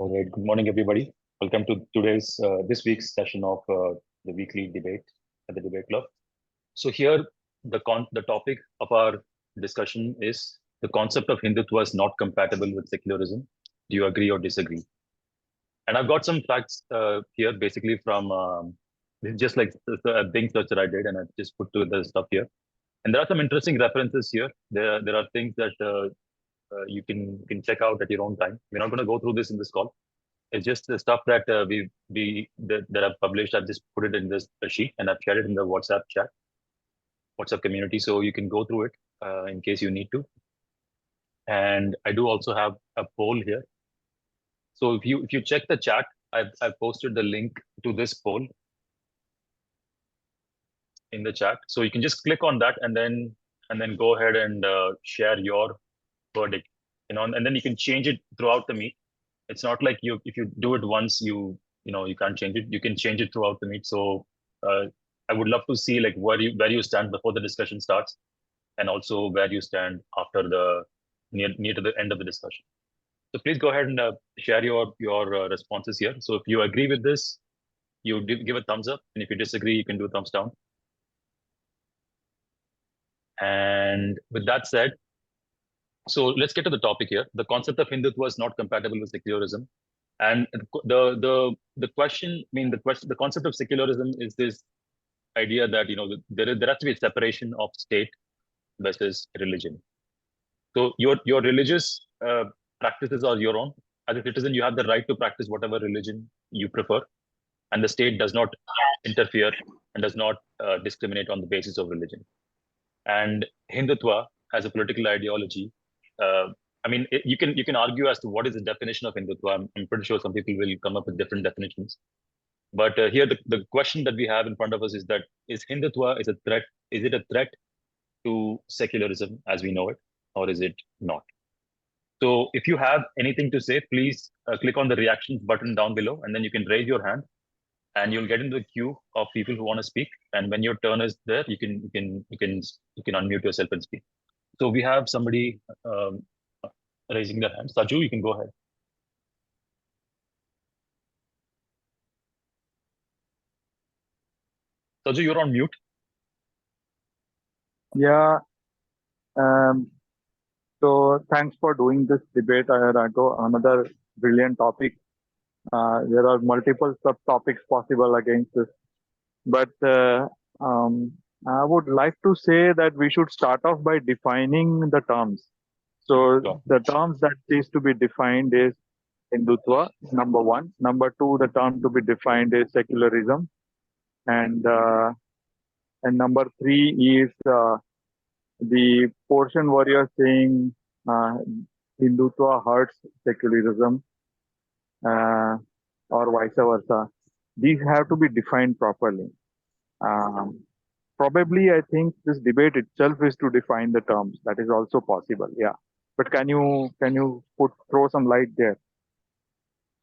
All right. Good morning, everybody. Welcome to this week's session of the weekly debate at the Debate Club. So here, the topic of our discussion is the concept of Hindutva is not compatible with secularism. Do you agree or disagree? And I've got some facts here, basically from this is just like a Bing search that I did, and I just put to the stuff here. And there are some interesting references here. There are things that you can check out at your own time. We're not going to go through this in this call. It's just the stuff that that I've published. I've just put it in this sheet and I've shared it in the WhatsApp chat, WhatsApp community, so you can go through it in case you need to. And I do also have a poll here. So if you check the chat, I've posted the link to this poll in the chat. So you can just click on that and then go ahead and share your verdict. And then you can change it throughout the meet. It's not like if you do it once, you can't change it. You can change it throughout the meet. So uh, I would love to see like where you stand before the discussion starts, and also where you stand after the near to the end of the discussion. So please go ahead and share your responses here. So if you agree with this, you give a thumbs up, and if you disagree, you can do a thumbs down. And with that said, so let's get to the topic here. The concept of Hindutva is not compatible with secularism. And the question, I mean, the concept of secularism is this idea that there has to be a separation of state versus religion. So your religious practices are your own. As a citizen, you have the right to practice whatever religion you prefer, and the state does not interfere and does not discriminate on the basis of religion. And Hindutva as a political ideology, I mean, you can argue as to what is the definition of Hindutva. I'm pretty sure some people will come up with different definitions. But here, the question that we have in front of us is that is Hindutva is a threat? Is it a threat to secularism as we know it, or is it not? So if you have anything to say, please click on the reactions button down below, and then you can raise your hand, and you'll get into the queue of people who want to speak. And when your turn is there, you can unmute yourself and speak. So we have somebody raising their hand. Saju, you can go ahead. Saju, you're on mute. Yeah, um, so thanks for doing this debate, Rago. Another brilliant topic. There are multiple subtopics possible against this, but I would like to say that we should start off by defining the terms. So Sure. the terms that is to be defined is Hindutva, number one. Number two, the term to be defined is secularism, and number three is the portion where you're saying uh, Hindutva hurts secularism or vice versa. These have to be defined properly. Um, Probably, I think this debate itself is to define the terms. That is also possible. Yeah, but can you throw some light there?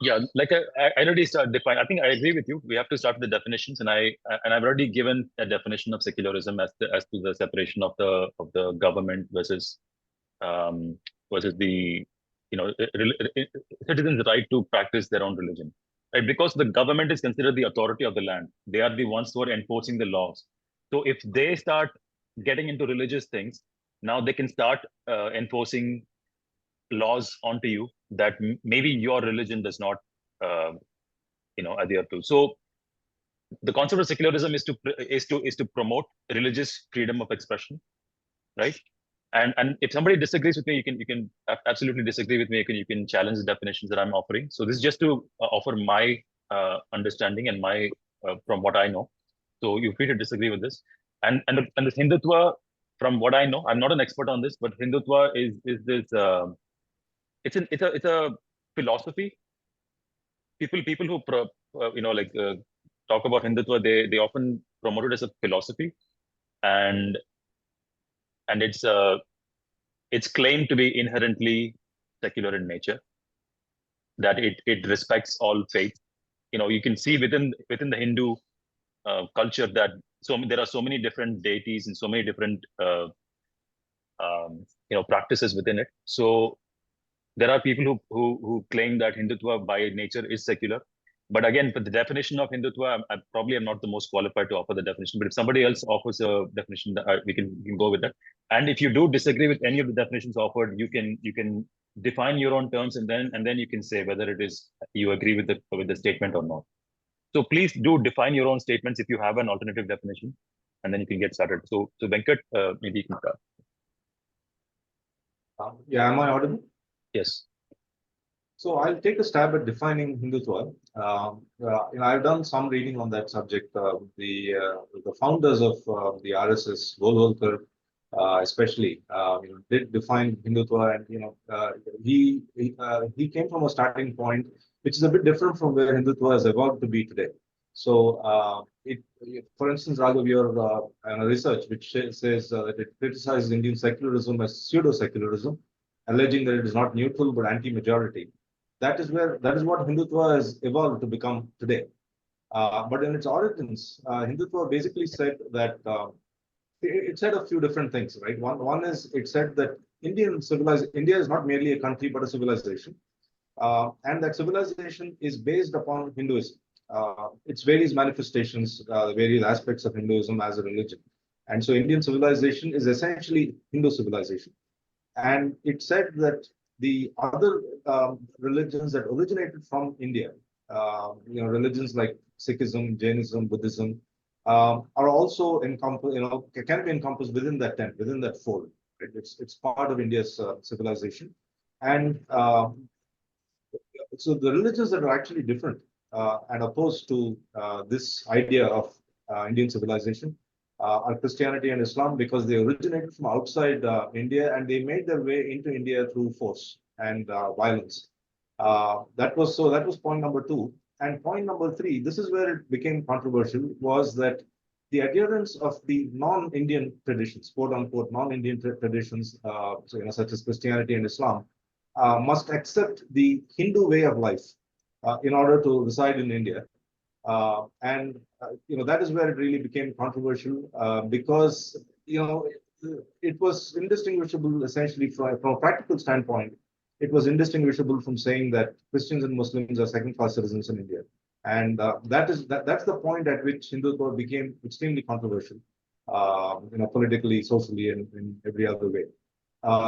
Yeah, like I already started define. I think I agree with you. We have to start with the definitions, and I've already given a definition of secularism as to the separation of the government um, versus the citizens' right to practice their own religion. Right, because the government is considered the authority of the land. They are the ones who are enforcing the laws. So if they start getting into religious things, now they can start enforcing laws onto you that maybe your religion does not uh, adhere to. So the concept of secularism is to promote religious freedom of expression, right? And if somebody disagrees with me, you can absolutely disagree with me. You can challenge the definitions that I'm offering. So this is just to offer my understanding and my from what I know. So you're free to disagree with this. And this Hindutva, from what I know, I'm not an expert on this, but Hindutva is this. It's a philosophy. People who talk about Hindutva, they often promote it as a philosophy, and and it's claimed to be inherently secular in nature, that it respects all faiths. You can see within the Hindu culture that there are so many different deities and so many different practices within it. So There are people who claim that Hindutva by nature is secular. But again, for the definition of Hindutva, I probably am not the most qualified to offer the definition. But if somebody else offers a definition, we can go with that. And if you do disagree with any of the definitions offered, you can define your own terms, and then you can say whether it is you agree with the statement or not. So please do define your own statements if you have an alternative definition, and then you can get started. So Venkat, maybe you can start. Yeah, am I audible? Yes. So I'll take a stab at defining Hindutva. I've done some reading on that subject. The founders of the RSS, Golwalkar, especially, did define Hindutva, and he came from a starting point which is a bit different from where Hindutva has evolved to be today. So, for instance, Raghav, your research which says that it criticizes Indian secularism as pseudo-secularism, alleging that it is not neutral but anti-majority. That is what Hindutva has evolved to become today. But in its origins, Hindutva basically said that it said a few different things, right? One is it said that India is not merely a country but a civilization, and that civilization is based upon Hinduism, its various manifestations, various aspects of Hinduism as a religion. And so Indian civilization is essentially Hindu civilization. And it said that the other religions that originated from India, religions like Sikhism, Jainism, Buddhism, are also can be encompassed within that tent, within that fold. Right? It's part of India's civilization, and so the religions that are actually different and opposed to this idea of Indian civilization are Christianity and Islam, because they originated from outside India and they made their way into India through force and violence. That was point number two. And point number three, this is where it became controversial, was that the adherents of the non-Indian traditions, quote unquote, non-Indian traditions, such as Christianity and Islam, must accept the Hindu way of life in order to reside in India. That is where it really became controversial, because it was indistinguishable essentially from a practical standpoint. It was indistinguishable from saying that Christians and Muslims are second-class citizens in India, and that's the point at which Hindutva became extremely controversial, politically, socially, and in every other way.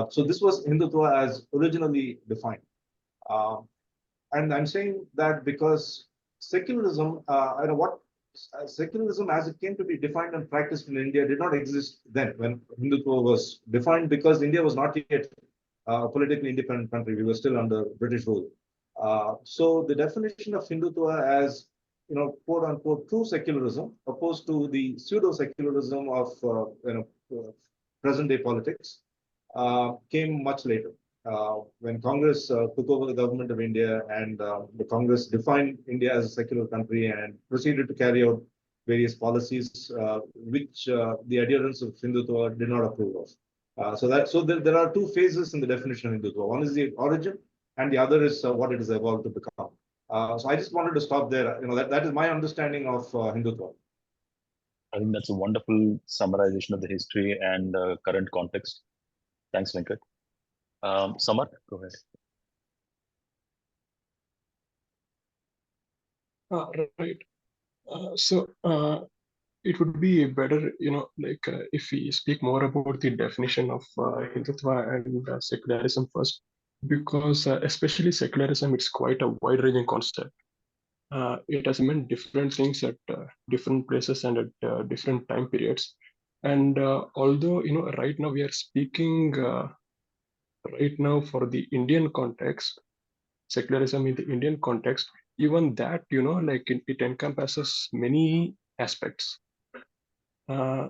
So this was Hindutva as originally defined. And I'm saying that because secularism, secularism as it came to be defined and practiced in India did not exist then when Hindutva was defined, because India was not yet a politically independent country. We were still under British rule. So the definition of Hindutva as, quote unquote, true secularism, opposed to the pseudo secularism of present day politics, came much later. When Congress took over the government of India, and the Congress defined India as a secular country and proceeded to carry out various policies which the adherents of Hindutva did not approve of. So there are two phases in the definition of Hindutva. One is the origin, and the other is what it has evolved to become. So I just wanted to stop there. That is my understanding of Hindutva. I think that's a wonderful summarization of the history and current context. Thanks, Venkat. Samar, go ahead. Right. It would be better, if we speak more about the definition of Hindutva and secularism first, because especially secularism, it's quite a wide-ranging concept. It has meant different things at different places and at different time periods. And although, right now we are speaking right now for the Indian context, secularism in the Indian context, even that, it encompasses many aspects. I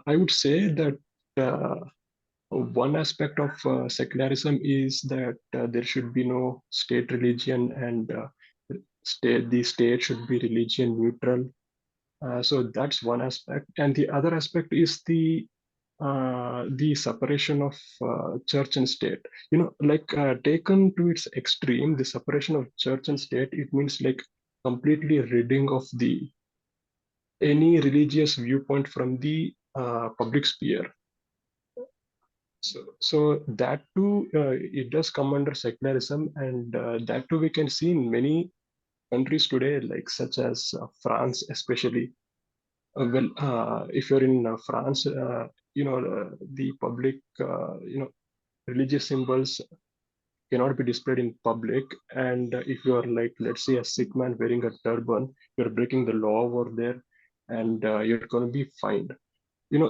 would say that one aspect of secularism is that there should be no state religion, and the state should be religion neutral. So that's one aspect, and the other aspect is the separation of church and state. Taken to its extreme, the separation of church and state, it means completely ridding of any religious viewpoint from the public sphere. So that too, it does come under secularism, and that too we can see in many countries today, like such as France, especially. If you're in France, the public, religious symbols cannot be displayed in public. And if you are like, let's say, a Sikh man wearing a turban, you're breaking the law over there, and you're going to be fined.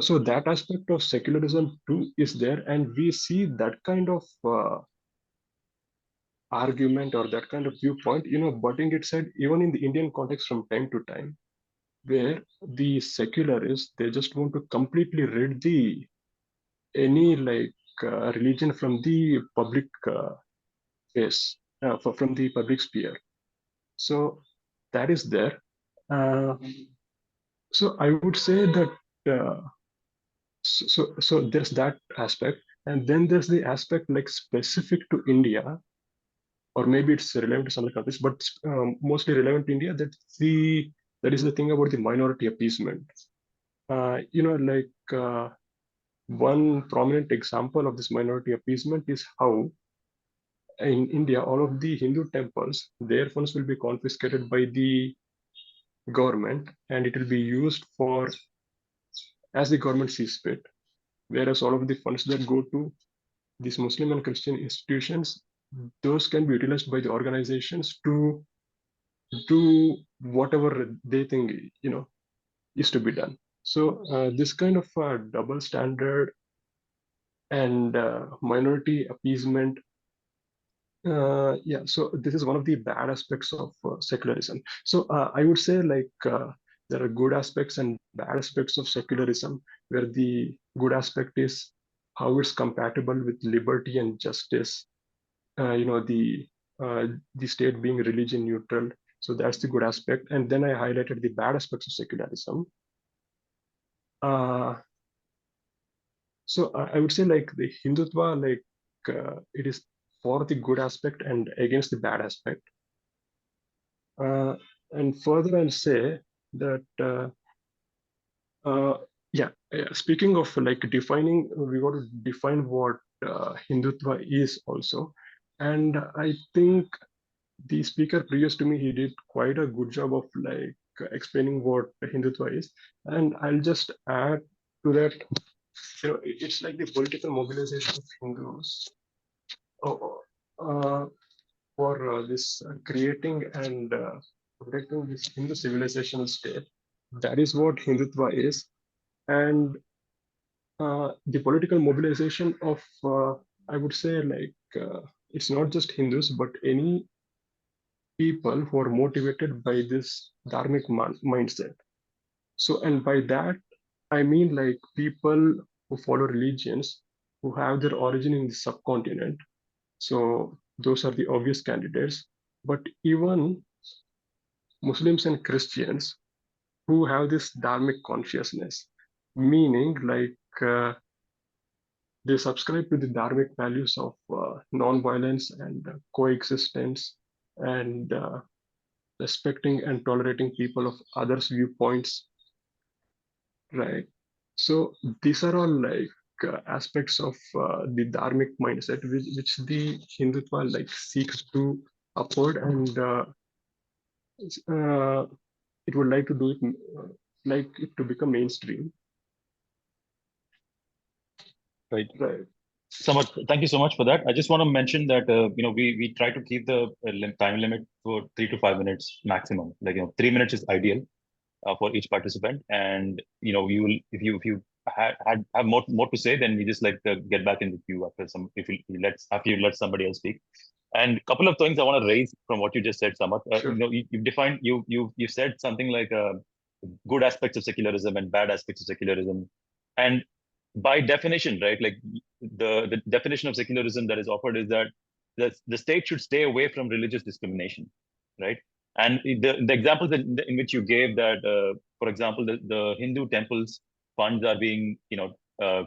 So that aspect of secularism too is there, and we see that kind of argument or that kind of viewpoint, butting its head even in the Indian context from time to time, where the secularists, they just want to completely rid the any like religion from the public space, from the public sphere. So that is there. Uh, so I would say that so there's that aspect, and then there's the aspect like specific to India, or maybe it's relevant to some other countries, but mostly relevant to India. That is the thing about the minority appeasement. One prominent example of this minority appeasement is how in India, all of the Hindu temples, their funds will be confiscated by the government, and it will be used for as the government sees fit. Whereas all of the funds that go to these Muslim and Christian institutions, those can be utilized by the organizations to do whatever they think is to be done. So this kind of double standard and minority appeasement, so this is one of the bad aspects of secularism. So I would say there are good aspects and bad aspects of secularism, where the good aspect is how it's compatible with liberty and justice, the state being religion neutral. So that's the good aspect. And then I highlighted the bad aspects of secularism. So I would say like the Hindutva, it is for the good aspect and against the bad aspect. And further, I'll say that speaking of like defining, we got to define what Hindutva is also. And I think the speaker previous to me, he did quite a good job of like explaining what Hindutva is. And I'll just add to that, it's like the political mobilization of Hindus for this creating and protecting this Hindu civilizational state. That is what Hindutva is. And the political mobilization of, I would say, it's not just Hindus, but any people who are motivated by this dharmic mindset. So, and by that, I mean like people who follow religions who have their origin in the subcontinent. So those are the obvious candidates. But even Muslims and Christians who have this dharmic consciousness, meaning they subscribe to the dharmic values of non-violence and coexistence, and respecting and tolerating people of others' viewpoints, right? So these are all aspects of the dharmic mindset, which the Hindutva seeks to uphold, and it would like to do it, like it to become mainstream. Right. Right. Samarth, thank you so much for that. I just want to mention that we try to keep the time limit for 3 to 5 minutes maximum. 3 minutes is ideal for each participant, and you will if you have more to say, then we just get back in the queue after you let somebody else speak. And a couple of things I want to raise from what you just said, Samarth. Sure. You defined you said something like good aspects of secularism and bad aspects of secularism, and by definition, right? Like the definition of secularism that is offered is that the state should stay away from religious discrimination, right? And the examples in which you gave that, for example, the Hindu temples funds are being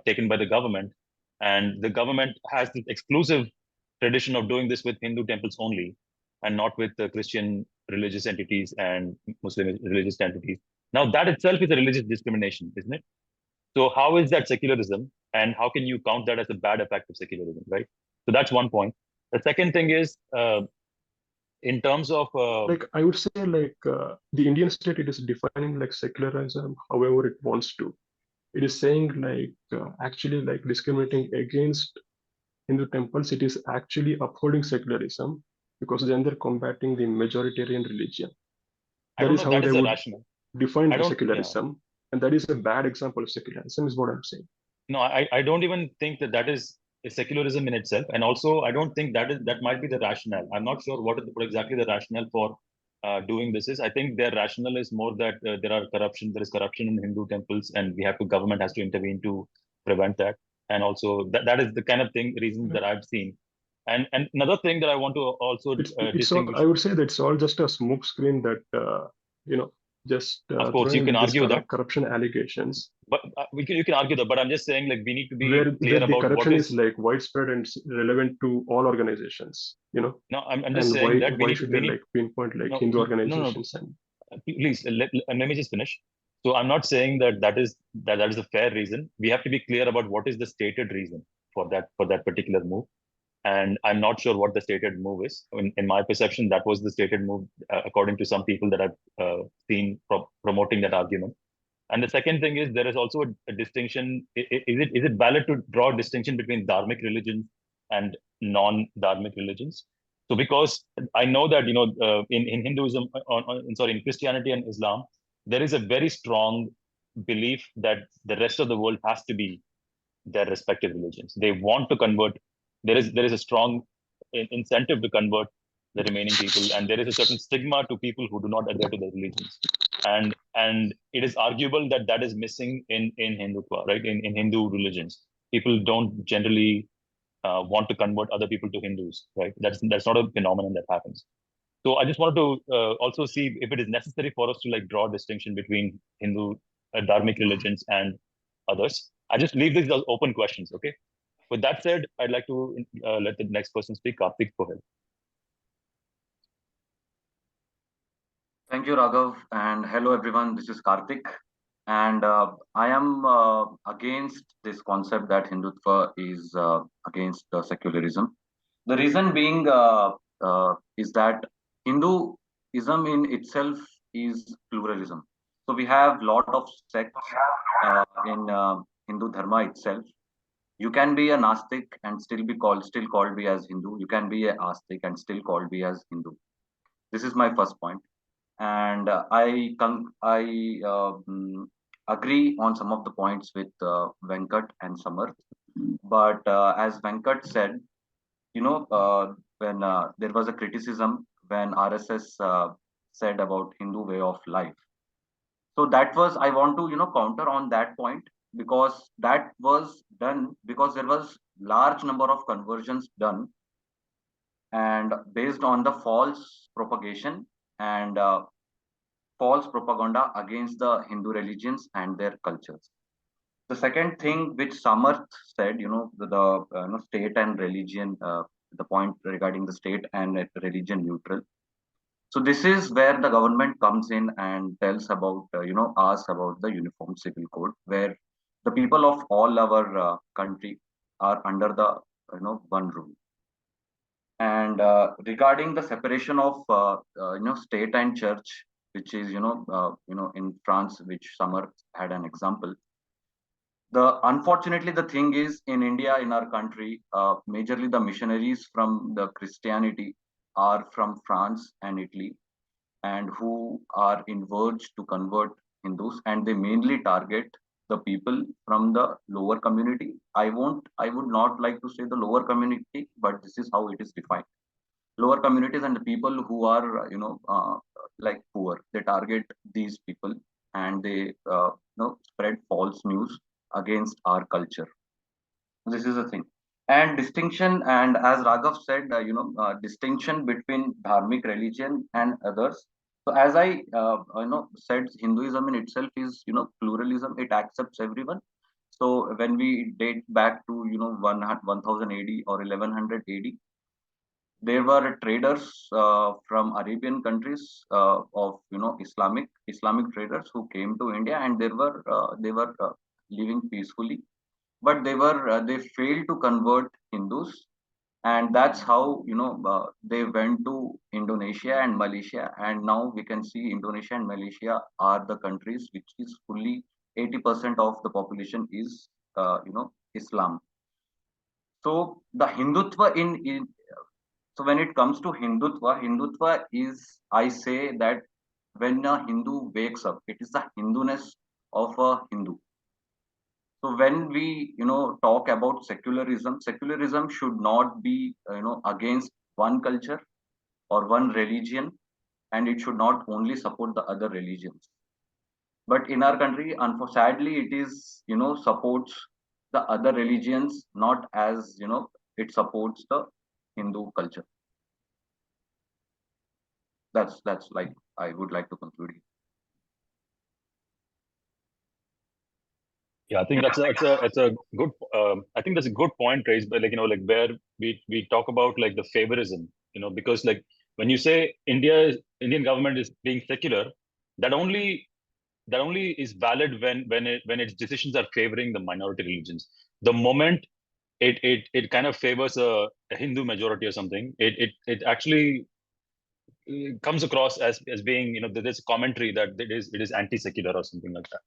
taken by the government, and the government has this exclusive tradition of doing this with Hindu temples only, and not with the Christian religious entities and Muslim religious entities. Now that itself is a religious discrimination, isn't it? So how is that secularism? and how can you count that as a bad effect of secularism, right? So that's one point. The second thing is, in terms of Like I would say, like the Indian state, it is defining like secularism however it wants to. It is saying like actually like discriminating against Hindu temples. It is actually upholding secularism because then they're combating the majoritarian religion. I That don't is know how that they is a would rational. define I the don't, yeah. secularism, and that is a bad example of secularism, is what I'm saying. No, I don't even think that that is a secularism in itself, and also I don't think that might be the rationale. I'm not sure what exactly the rationale for doing this is. I think their rationale is more that there is corruption in Hindu temples, and government has to intervene to prevent that. And also that is the kind of reasons that I've seen. And another thing that I want to also It's all, distinguish. I would say that it's all just a smoke screen that you know just Of course, you throwing can these argue that, corruption allegations, but you can argue that. But I'm just saying, like, we need to be where clear the about what corruption is is. like widespread and relevant to all organizations, No, I'm just and saying that why should we they need. like pinpoint like No, Hindu no, organizations and please let me just finish. So I'm not saying that is a fair reason. We have to be clear about what is the stated reason for that particular move. And I'm not sure what the stated move is. In my perception, that was the stated move, according to some people that I've seen promoting that argument. And the second thing is, there is also a distinction. Is it valid to draw a distinction between dharmic religions and non-dharmic religions? So because I know that in Hinduism, in Christianity and Islam, there is a very strong belief that the rest of the world has to be their respective religions. They want to convert. There is a strong incentive to convert the remaining people, and there is a certain stigma to people who do not adhere to their religions. And it is arguable that that is missing in Hindutva, right? In Hindu religions, people don't generally want to convert other people to Hindus, right? That's not a phenomenon that happens. So I just wanted to also see if it is necessary for us to like draw a distinction between Hindu dharmic religions and others. I just leave these as open questions. Okay. With that said, I'd like to let the next person speak. Karthik, go ahead. Thank you, Raghav, and hello everyone. This is Karthik, and I am against this concept that Hindutva is against secularism. The reason being is that Hinduism in itself is pluralism. So we have lot of sects in Hindu Dharma itself. You can be a Nastik and still called be as Hindu. You can be a Astik and still called be as Hindu. This is my first point, and I agree on some of the points with Venkat and Samarth. But as Venkat said, when there was a criticism when RSS said about Hindu way of life. So that was, I want to counter on that point, because that was done because there was large number of conversions done, and based on the false propagation and false propaganda against the Hindu religions and their cultures. The second thing which Samarth said, the state and religion, the point regarding the state and religion neutral. So this is where the government comes in and tells about, asks about the Uniform Civil Code, where the people of all our country are under the, one rule. And regarding the separation of, state and church, which is, in France, which Samarth had an example. Unfortunately, the thing is, in India, in our country, majorly the missionaries from the Christianity are from France and Italy, and who are in verge to convert Hindus, and they mainly target the people from the lower community. I would not like to say the lower community, but this is how it is defined. Lower communities and the people who are, like poor, they target these people, and they, spread false news against our culture. This is the thing. And distinction, and as Raghav said, distinction between dharmic religion and others. So as I said, Hinduism in itself is, pluralism. It accepts everyone. So when we date back to 1000 AD or 1100 AD, there were traders from Arabian countries of Islamic traders who came to India, and they were living peacefully. but they failed to convert Hindus, and that's how they went to Indonesia and Malaysia, and now we can see Indonesia and Malaysia are the countries which is fully 80% of the population is Islam. So the Hindutva so when it comes to Hindutva is, I say that when a Hindu wakes up, it is the Hinduness of a Hindu. So when we talk about secularism should not be against one culture or one religion, and it should not only support the other religions. But in our country, sadly, it is supports the other religions, not as it supports the Hindu culture. That's like I would like to conclude here. Yeah, I think that's a good. I think that's a good point raised by, like, like where we talk about like the favorism, because like when you say Indian government is being secular, that only is valid when its decisions are favoring the minority religions. The moment it kind of favors a Hindu majority or something, it actually comes across as being, there's a commentary that it is anti-secular or something like that.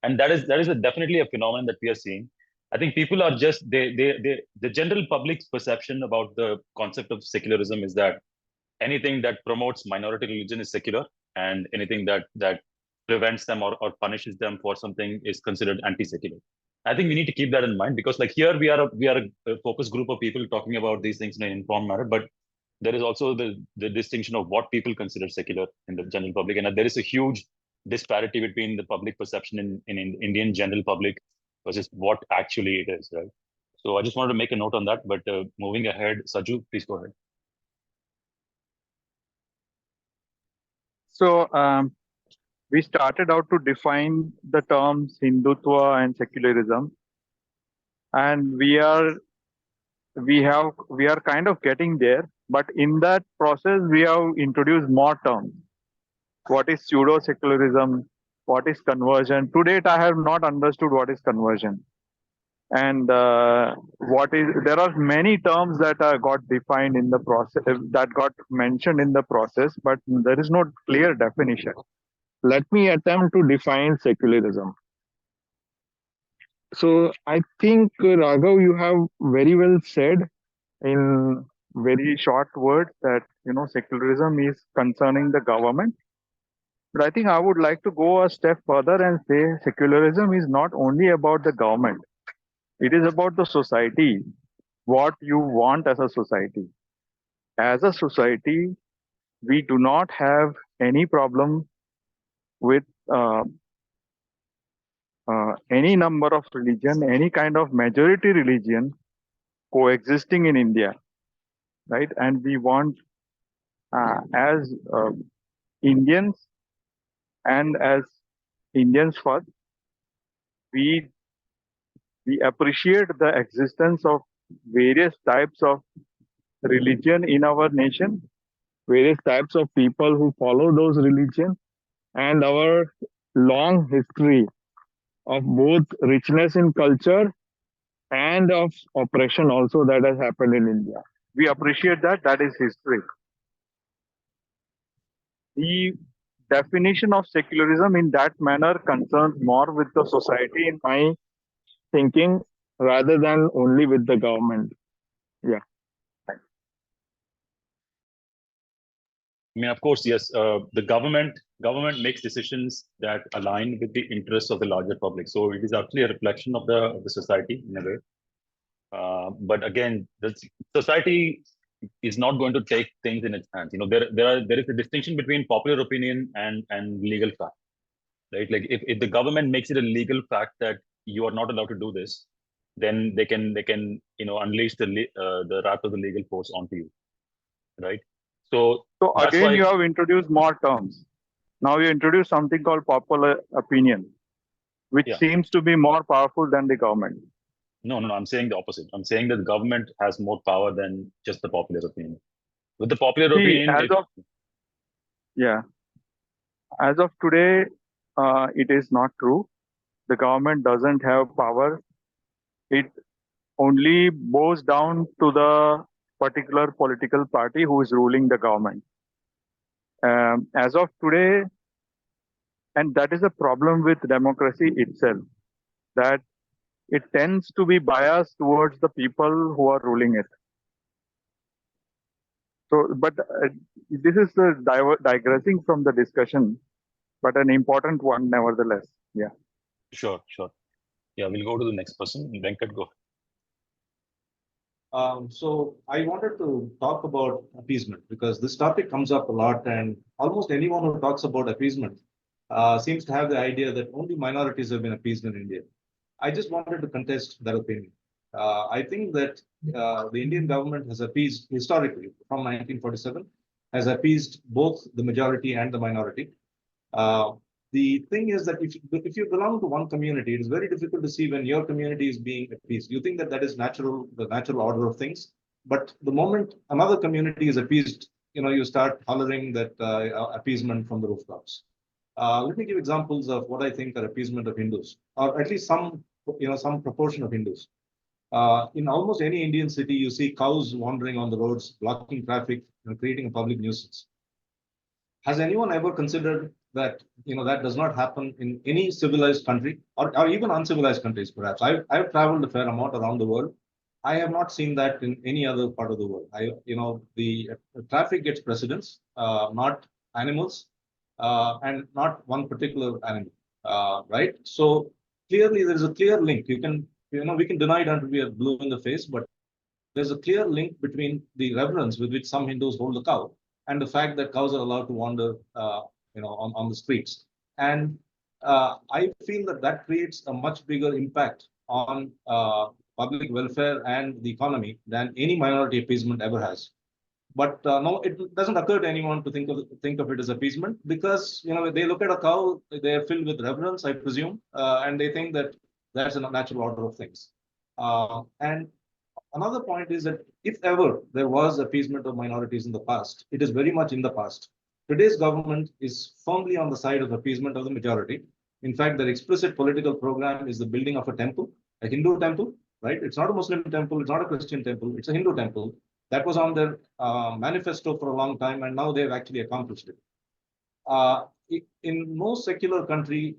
And that is definitely a phenomenon that we are seeing. I think people are just the general public's perception about the concept of secularism is that anything that promotes minority religion is secular, and anything that prevents them or punishes them for something is considered anti-secular. I think we need to keep that in mind, because like here we are a focus group of people talking about these things in an informed manner, but there is also the distinction of what people consider secular in the general public, and there is a huge disparity between the public perception in Indian general public versus what actually it is, right? So I just wanted to make a note on that. But moving ahead, Saju, please go ahead. So we started out to define the terms Hindutva and secularism, and we are kind of getting there. But in that process, we have introduced more terms. What is pseudo secularism? What is conversion? To date, I have not understood what is conversion. And there are many terms that got defined in the process, that got mentioned in the process, but there is no clear definition. Let me attempt to define secularism. So I think, Raghav, you have very well said in very short words that secularism is concerning the government. But I think I would like to go a step further and say secularism is not only about the government. It is about the society, what you want as a society. As a society, we do not have any problem with any number of religion, any kind of majority religion coexisting in India, right? And we want, as Indians and as Indians first, we appreciate the existence of various types of religion in our nation, various types of people who follow those religions, and our long history of both richness in culture and of oppression also that has happened in India. We appreciate that. That is history. The definition of secularism in that manner concerns more with the society, in my thinking, rather than only with the government. Yeah. I mean, of course, yes. The government makes decisions that align with the interests of the larger public. So it is actually a reflection of the society in a way. But again, the society is not going to take things in its hands. There is a distinction between popular opinion and legal fact, right? Like if the government makes it a legal fact that you are not allowed to do this, then they can unleash the wrath of the legal force onto you, right? So that's again, why you have introduced more terms. Now you introduce something called popular opinion, which seems to be more powerful than the government. No, I'm saying the opposite. I'm saying that the government has more power than just the popular opinion. With the popular opinion, as of today, it is not true. The government doesn't have power It only bows down to the particular political party who is ruling the government. As of today, and that is a problem with democracy itself, that it tends to be biased towards the people who are ruling it. So, but this is digressing from the discussion, but an important one nevertheless. Yeah. Sure. Yeah, we'll go to the next person. Venkat, go. So I wanted to talk about appeasement because this topic comes up a lot, and almost anyone who talks about appeasement seems to have the idea that only minorities have been appeased in India. I just wanted to contest that opinion. I think that the Indian government has appeased historically from 1947, has appeased both the majority and the minority. The thing is that if you belong to one community, it is very difficult to see when your community is being appeased. You think that that is natural, the natural order of things. But the moment another community is appeased, you start hollering that appeasement from the rooftops. Let me give examples of what I think are appeasement of Hindus, or at least some proportion of Hindus. In almost any Indian city, you see cows wandering on the roads, blocking traffic, and creating a public nuisance. Has anyone ever considered that that does not happen in any civilized country, or even uncivilized countries? Perhaps I've traveled a fair amount around the world. I have not seen that in any other part of the world. The traffic gets precedence, not animals, and not one particular animal, right? So clearly, there is a clear link. We can deny it until we are blue in the face, but there's a clear link between the reverence with which some Hindus hold the cow and the fact that cows are allowed to wander, on the streets. And I feel that that creates a much bigger impact on public welfare and the economy than any minority appeasement ever has. But no, it doesn't occur to anyone to think of it as appeasement because they look at a cow, they are filled with reverence, I presume, and they think that that's a natural order of things. And another point is that if ever there was appeasement of minorities in the past, it is very much in the past. Today's government is firmly on the side of appeasement of the majority. In fact, their explicit political program is the building of a temple, a Hindu temple, right? It's not a Muslim temple, it's not a Christian temple, it's a Hindu temple. That was on their manifesto for a long time, and now they've actually accomplished it. In no secular country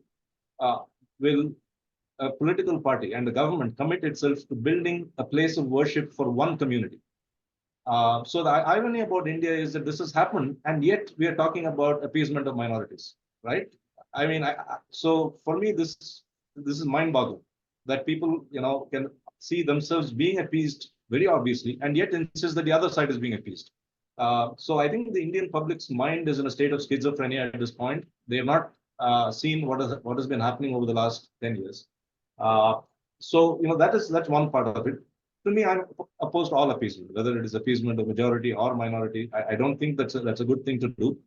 will a political party and the government commit itself to building a place of worship for one community. So the irony about India is that this has happened, and yet we are talking about appeasement of minorities, right? I mean, so for me, this is mind-boggling that people, can see themselves being appeased very obviously, and yet insist that the other side is being appeased. So I think the Indian public's mind is in a state of schizophrenia at this point. They have not seen what has been happening over the last 10 years. So that's one part of it. To me, I'm opposed to all appeasement, whether it is appeasement of majority or minority. I don't think that's a good thing to do.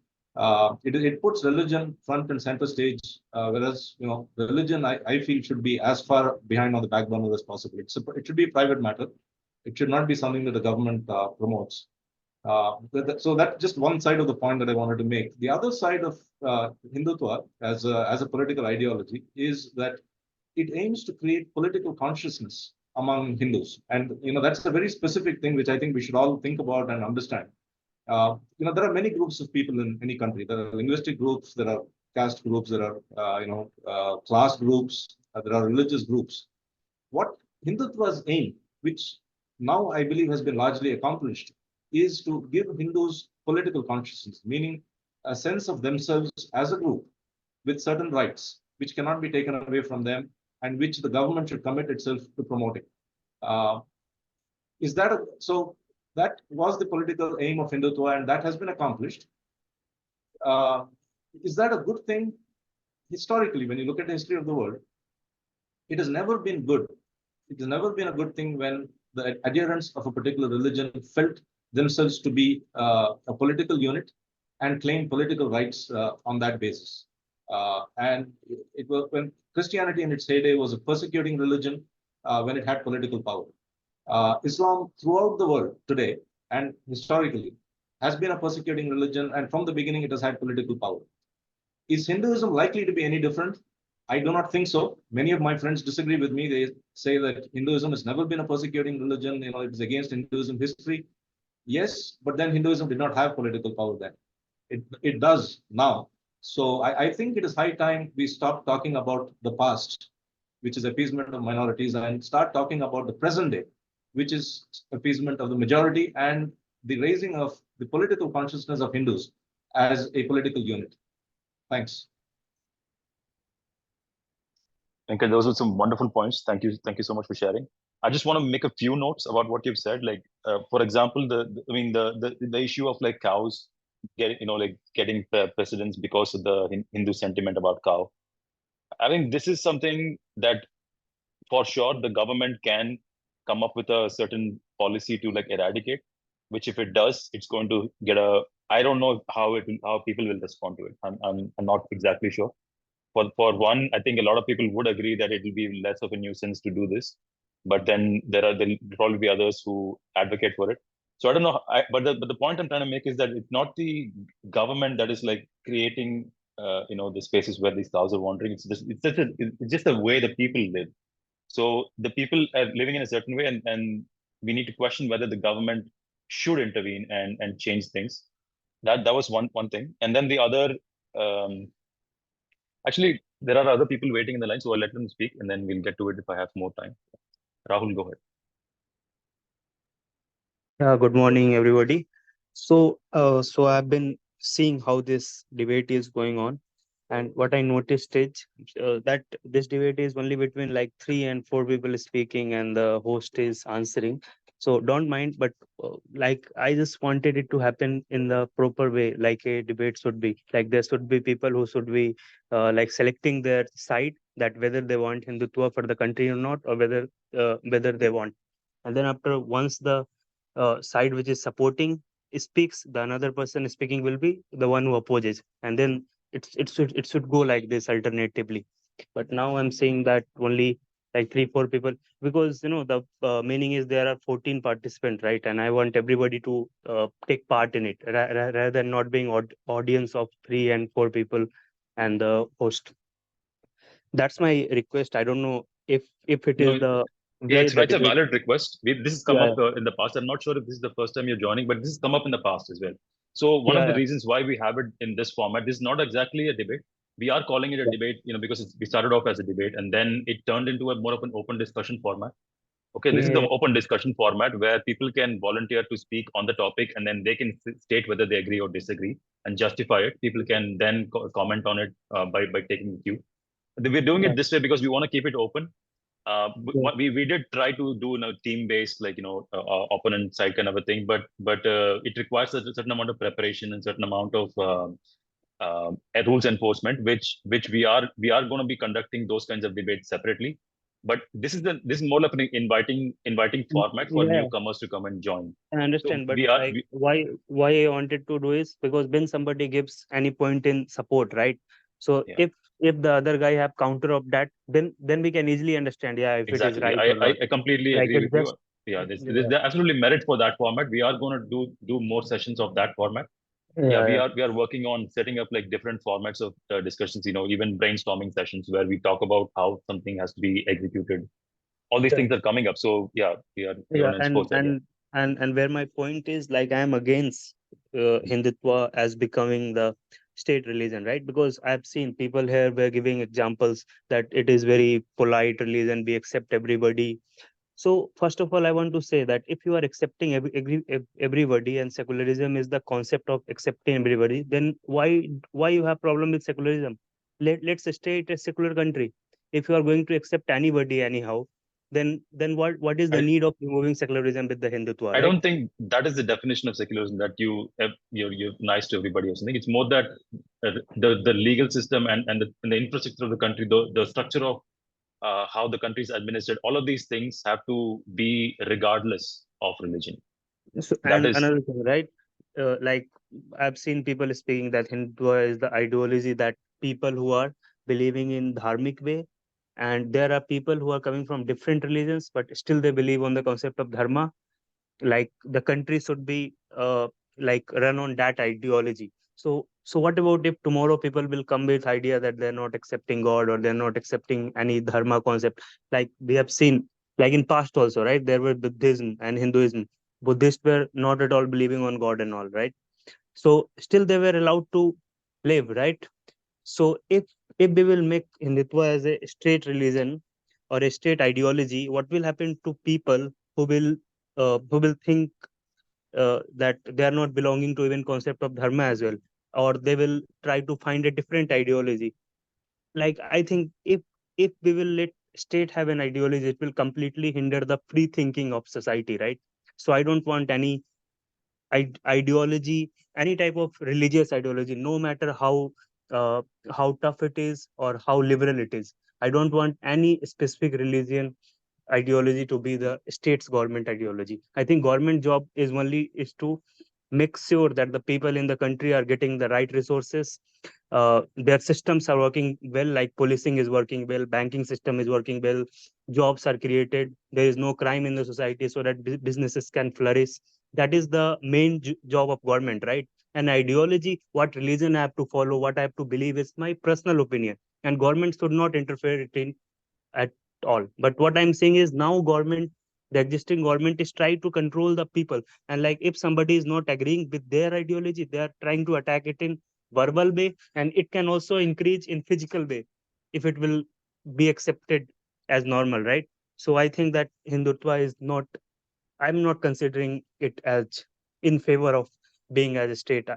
It puts religion front and center stage, whereas religion I feel should be as far behind on the back burner as possible. It should be a private matter. It should not be something that the government promotes. So that's just one side of the point that I wanted to make. The other side of Hindutva as a political ideology is that it aims to create political consciousness among Hindus, and that's a very specific thing which I think we should all think about and understand. There are many groups of people in any country. There are linguistic groups, there are caste groups, there are class groups, there are religious groups. What Hindutva's aim, which now I believe has been largely accomplished, is to give Hindus political consciousness, meaning a sense of themselves as a group with certain rights, which cannot be taken away from them, and which the government should commit itself to promoting. So that was the political aim of Hindutva, and that has been accomplished. Is that a good thing? Historically, when you look at the history of the world, it has never been good. It has never been a good thing when the adherents of a particular religion felt themselves to be a political unit and claim political rights on that basis. And it was when Christianity in its heyday was a persecuting religion when it had political power. Islam throughout the world today and historically has been a persecuting religion, and from the beginning it has had political power. Is Hinduism likely to be any different? I do not think so. Many of my friends disagree with me. They say that Hinduism has never been a persecuting religion. It's against Hinduism history. Yes, but then Hinduism did not have political power then. It does now. So I think it is high time we stop talking about the past, which is appeasement of minorities, and start talking about the present day, which is appeasement of the majority and the raising of the political consciousness of Hindus as a political unit. Thanks. Okay, those are some wonderful points. Thank you so much for sharing. I just want to make a few notes about what you've said. Like, for example, the issue of like cows getting precedence because of the Hindu sentiment about cow. I think this is something that for sure the government can come up with a certain policy to like eradicate. Which if it does, it's going to get a. I don't know how people will respond to it. I'm not exactly sure. For one, I think a lot of people would agree that it will be less of a nuisance to do this, but then there'll probably be others who advocate for it. So I don't know. But the point I'm trying to make is that it's not the government that is like creating the spaces where these cows are wandering. It's just the way the people live. So the people are living in a certain way, and we need to question whether the government should intervene and change things. That was one thing, and then the other. Actually, there are other people waiting in the line, so I'll let them speak, and then we'll get to it if I have more time. Rahul, go ahead. Good morning, everybody. So I've been seeing how this debate is going on, and what I noticed is that this debate is only between like 3 and 4 people speaking, and the host is answering. So don't mind, but like I just wanted it to happen in the proper way, like a debate should be. Like there should be people who should be like selecting their side, that whether they want Hindutva for the country or not, or whether they want. And then after once the side which is supporting speaks, the another person speaking will be the one who opposes, and then it should go like this alternatively. But now I'm saying that only like 3 4 people, because the meaning is there are 14 participants, right? And I want everybody to take part in it, rather than not being audience of 3 and 4 people and the host. That's my request. I don't know if it No, is the yeah, way it's the a debate. valid request. This has come Yeah, up in the past. I'm not sure if this is the first time you're joining, but this has come up in the past as well. So one of yeah, the yeah, reasons why we have it in this format, this is not exactly a debate. We are calling it a yeah, debate, because we started off as a debate, and then it turned into a more of an open discussion format. Okay, this is the yeah, open discussion format where people can volunteer to speak on the topic, and then they can state whether they agree or disagree and justify it. People can then comment on it by taking the cue. We're doing yeah, it this way because we want to keep it open. yeah. We did try to do team based, like opponent side kind of a thing, but it requires a certain amount of preparation and certain amount of rules enforcement, which we are going to be conducting those kinds of debates separately. But this is more of an inviting format for Yeah, newcomers to come and join. I So understand, but we are like why I wanted to do is because when somebody gives any point in support, right? So yeah. if the other guy have counter of that, then we can easily understand, yeah, if it is Exactly. right I, or I, not. I completely Like agree it's with you. just Yeah, there's yeah, absolutely merit for that format. We are going to do more sessions of that format. Yeah, yeah, we yeah. are working on setting up like different formats of discussions. Even brainstorming sessions where we talk about how something has to be executed. All these things Correct. are coming up. So yeah, we are Yeah, going to expose that. Yeah. and where my point is, like, I am against Hindutva as becoming the state religion, right? Because I've seen people here were giving examples that it is very polite religion, we accept everybody. So first of all, I want to say that if you are accepting everybody, and secularism is the concept of accepting everybody, then why you have problem with secularism? Let's stay it a secular country. If you are going to accept anybody anyhow, then what is the I, need of removing secularism with the Hindutva, I right? don't think that is the definition of secularism, that you're nice to everybody or something. It's more that the legal system and the infrastructure of the country, the structure of how the country is administered, all of these things have to be regardless of religion. So, That and is another thing, right? Like I've seen people speaking that Hindutva is the ideology that people who are believing in dharmic way, and there are people who are coming from different religions, but still they believe on the concept of dharma. Like the country should be like run on that ideology. So So what about if tomorrow people will come with idea that they're not accepting God or they're not accepting any dharma concept? Like we have seen, like in past also, right? There were Buddhism and Hinduism. Buddhists were not at all believing on God and all, right? So still they were allowed to live, right? So if we will make Hindutva as a state religion or a state ideology, what will happen to people who will think that they are not belonging to even concept of dharma as well, or they will try to find a different ideology. Like I think if we will let state have an ideology, it will completely hinder the free thinking of society, right? So I don't want any ideology, any type of religious ideology, no matter uh, how tough it is or how liberal it is. I don't want any specific religion ideology to be the state's government ideology. I think government job is to make sure that the people in the country are getting the right resources, their systems are working well, like policing is working well, banking system is working well, jobs are created, there is no crime in the society, so that businesses can flourish. That is the main job of government, right? And ideology, what religion I have to follow, what I have to believe, is my personal opinion, and government should not interfere it in at all. But what I'm saying is, now government, the existing government is trying to control the people. And like if somebody is not agreeing with their ideology, they are trying to attack it in verbal way, and it can also increase in physical way if it will be accepted as normal, right? So I think that Hindutva is not, I'm not considering it as in favor of being as a state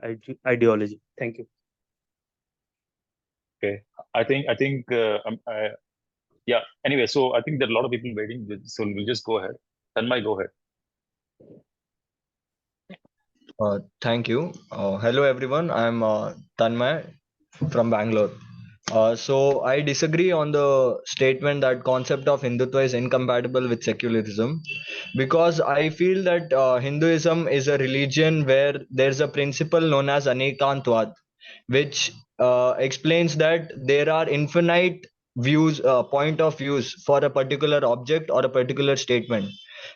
ideology. Thank you. Okay. I think yeah. Anyway, so I think there are a lot of people waiting, so we'll just go ahead. Tanmay, go ahead. Thank you. Hello, everyone. I'm Tanmay from Bangalore. So I disagree on the statement that concept of Hindutva is incompatible with secularism, because I feel that Hinduism is a religion where there's a principle known as anekantvad, which explains that there are infinite views, point of views for a particular object or a particular statement.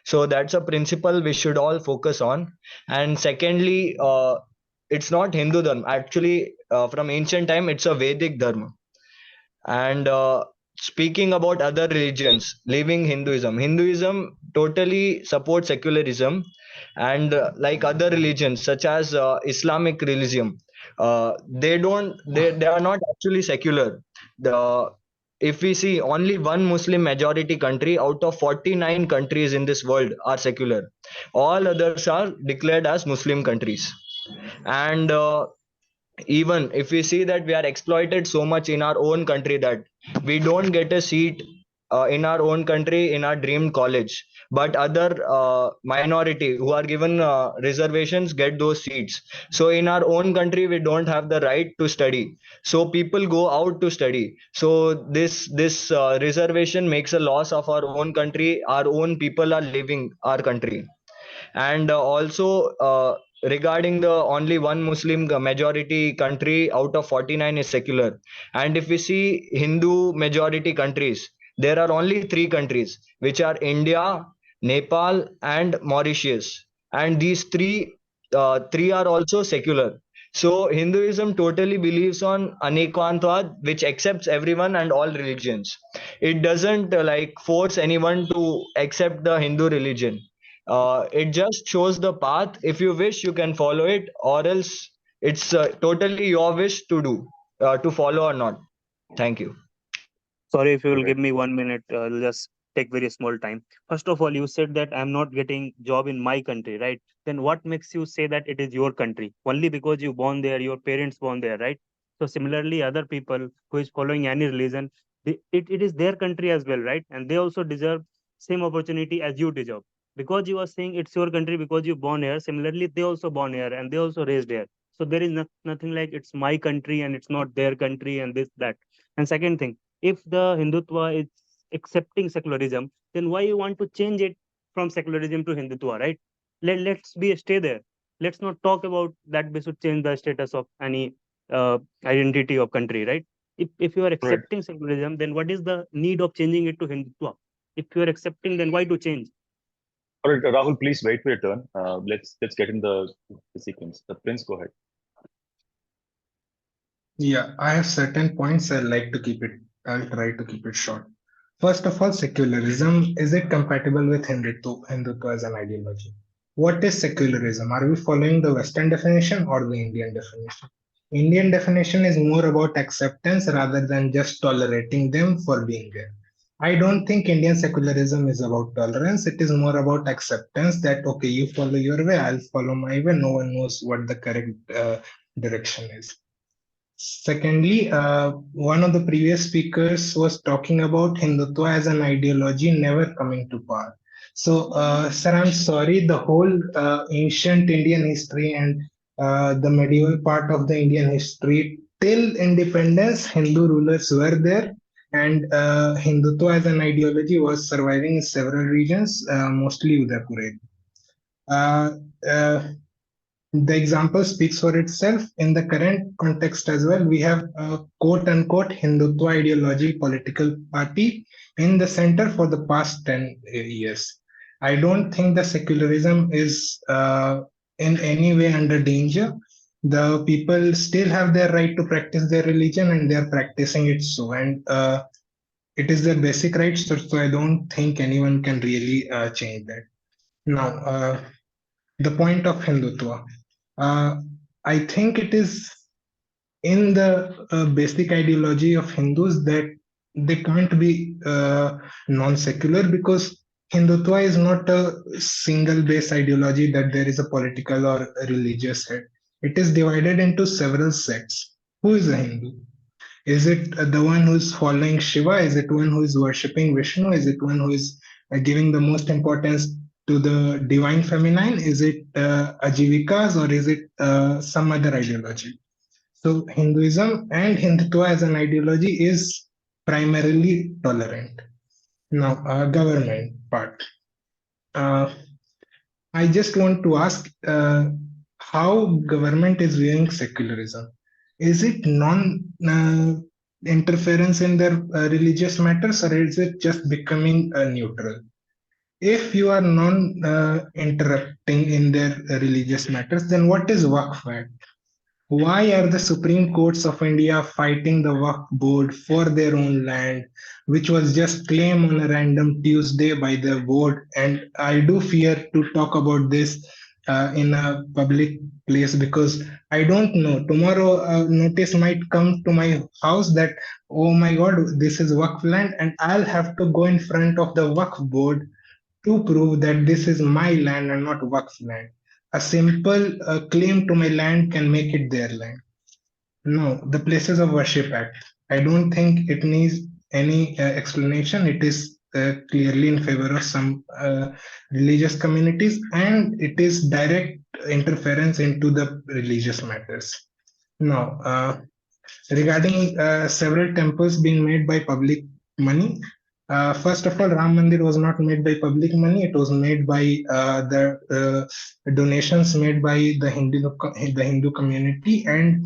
So that's a principle we should all focus on. And secondly, it's not Hindu dharma. Actually, from ancient time, it's a Vedic dharma. And speaking about other religions, leaving Hinduism, Hinduism totally supports secularism, and like other religions such as Islamic religion, they are not actually secular. The If we see, only one Muslim majority country out of 49 countries in this world are secular. All others are declared as Muslim countries. And even if we see that we are exploited so much in our own country that we don't get a seat in our own country in our dream college, but other minority who are given reservations get those seats. So in our own country we don't have the right to study, so people go out to study. So this reservation makes a loss of our own country. Our own people are leaving our country. And also, regarding the only one Muslim majority country out of 49 is secular. And if we see Hindu majority countries, there are only three countries, which are India, Nepal, and Mauritius. And these three are also secular. So Hinduism totally believes on anekantvad, which accepts everyone and all religions. It doesn't like force anyone to accept the Hindu religion. It just shows the path. If you wish, you can follow it, or else it's totally your wish to do, to follow or not. Thank you. Sorry, if you will Okay. give me 1 minute, I'll just take very small time. First of all, you said that I'm not getting job in my country, right? Then what makes you say that it is your country? Only because you born there, your parents born there, right? So similarly, other people who is following any religion, it is their country as well, right? And they also deserve same opportunity as you deserve. Because you are saying it's your country because you born here. Similarly, they also born here and they also raised here. So there is nothing like it's my country and it's not their country and this that. And second thing, if the Hindutva is accepting secularism, then why you want to change it from secularism to Hindutva, right? Let's be stay there. Let's not talk about that we should change the status of any identity of country, right? If you are Right. accepting secularism, then what is the need of changing it to Hindutva? If you are accepting, then why to change? All right, Rahul, please wait for your turn. Let's get in the sequence. The Prince, go ahead. Yeah, I have certain points I'd like to keep it. I'll try to keep it short. First of all, secularism, is it compatible with Hindutva as an ideology? What is secularism? Are we following the Western definition or the Indian definition? Indian definition is more about acceptance rather than just tolerating them for being there. I don't think Indian secularism is about tolerance. It is more about acceptance that, okay, you follow your way, I'll follow my way. No one knows what the correct direction is. Secondly, one of the previous speakers was talking about Hindutva as an ideology never coming to power. So, sir, I'm sorry, the whole ancient Indian history and the medieval part of the Indian history till independence, Hindu rulers were there, and Hindutva as an ideology was surviving in several regions, mostly Udaipur. Uh, uh, the example speaks for itself. In the current context as well, we have a quote unquote Hindutva ideology political party in the center for the past 10 years. I don't think the secularism is in any way under danger. The people still have their right to practice their religion and they are practicing it so. And it is their basic rights. So I don't think anyone can really change that. Now, the point of Hindutva. Uh, I think it is in the basic ideology of Hindus that they can't be non-secular because Hindutva is not a single base ideology that there is a political or a religious head. It is divided into several sects. Who is a Hindu? Is it the one who is following Shiva? Is it one who is worshipping Vishnu? Is it one who is giving the most importance to the divine feminine? Is it Ajivikas or is it some other ideology? So Hinduism and Hindutva as an ideology is primarily tolerant. Now, government part. Uh, I just want to ask how government is viewing secularism. Is it non interference in their religious matters or is it just becoming neutral? If you are non interrupting in their religious matters, then what is Waqf Act? Why are the Supreme Courts of India fighting the Waqf board for their own land, which was just claimed on a random Tuesday by the board? And I do fear to talk about this in a public place because I don't know. Tomorrow, notice might come to my house that, oh my God, this is Waqf land, and I'll have to go in front of the Waqf board to prove that this is my land and not Waqf land. A simple claim to my land can make it their land. No, the Places of Worship Act. I don't think it needs any explanation. It is clearly in favor of some religious communities and it is direct interference into the religious matters. Now, regarding several temples being made by public money. First of all, Ram Mandir was not made by public money. It was made by the donations made by the Hindu community, and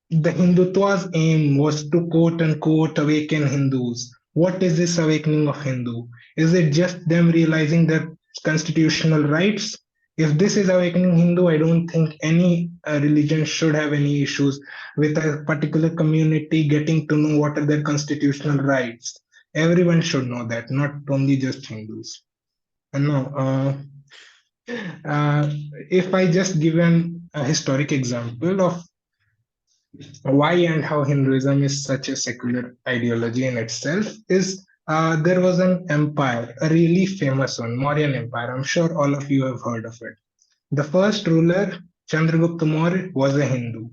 the Hindutva's aim was to quote unquote awaken Hindus. What is this awakening of Hindu? Is it just them realizing their constitutional rights? If this is awakening Hindu, I don't think any religion should have any issues with a particular community getting to know what are their constitutional rights. Everyone should know that, not only just Hindus. And now, if I just give a historic example of why and how Hinduism is such a secular ideology in itself is there was an empire, a really famous one, Mauryan Empire. I'm sure all of you have heard of it. The first ruler, Chandragupta Maurya, was a Hindu.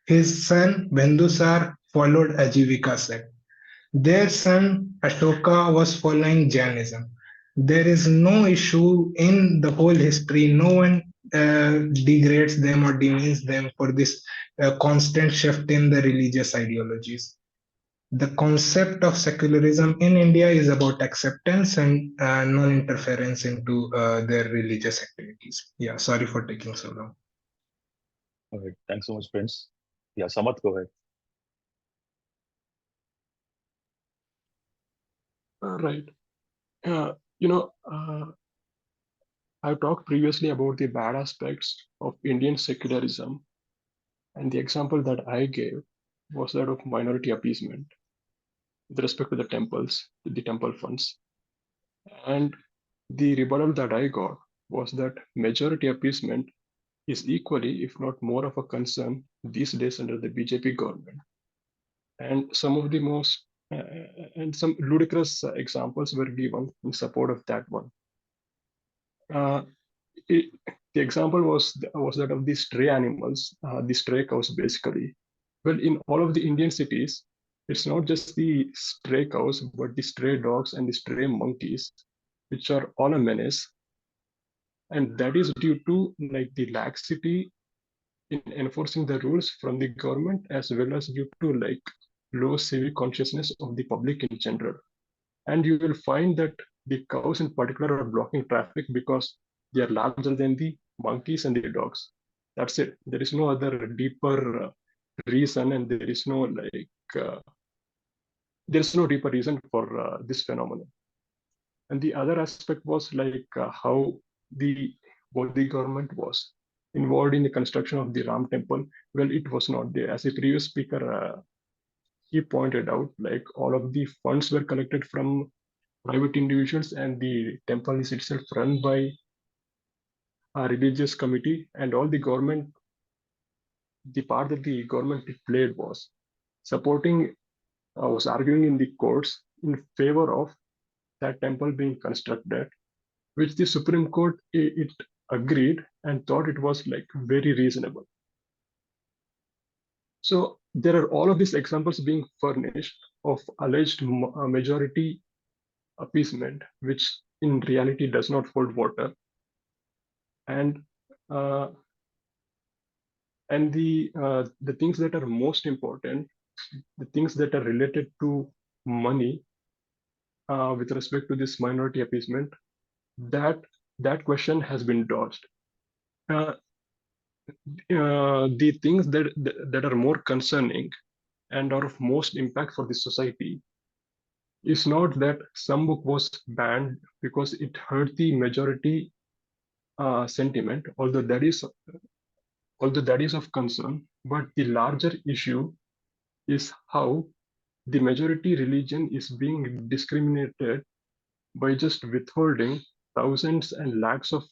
His son, Bindusar, followed Ajivika sect. Their son Ashoka was following Jainism. There is no issue in the whole history. No one degrades them or demeans them for this constant shift in the religious ideologies. The concept of secularism in India is about acceptance and non-interference into their religious activities. Yeah, sorry for taking so long. All right. Thanks so much, Prince. Yeah, Samat, go ahead. Right. Uh, you know, I've talked previously about the bad aspects of Indian secularism. And the example that I gave was that of minority appeasement with respect to the temples, the temple funds. And the rebuttal that I got was that majority appeasement is equally, if not more, of a concern these days under the BJP government. And some of the most and some ludicrous examples were given in support of that one. Uh, it, the example was that of the stray animals, the stray cows, basically. Well, in all of the Indian cities, it's not just the stray cows, but the stray dogs and the stray monkeys, which are all a menace. And that is due to like the laxity in enforcing the rules from the government, as well as due to like low civic consciousness of the public in general. And you will find that the cows in particular are blocking traffic because they are larger than the monkeys and the dogs. That's it. There is no other deeper reason, and there is no deeper reason for this phenomenon. And the other aspect was like how the Modi government was involved in the construction of the Ram temple. Well, it was not there. As a previous speaker, he pointed out, like all of the funds were collected from private individuals, and the temple is itself run by a religious committee, and all the government, the part that the government played was supporting, was arguing in the courts in favor of that temple being constructed, which the Supreme Court it agreed and thought it was like very reasonable. So there are all of these examples being furnished of alleged majority appeasement, which in reality does not hold water. And the things that are most important, the things that are related to money with respect to this minority appeasement, that question has been dodged. The things that are more concerning and are of most impact for the society is not that some book was banned because it hurt the majority sentiment, although that is of concern, but the larger issue is how the majority religion is being discriminated by just withholding thousands and lakhs of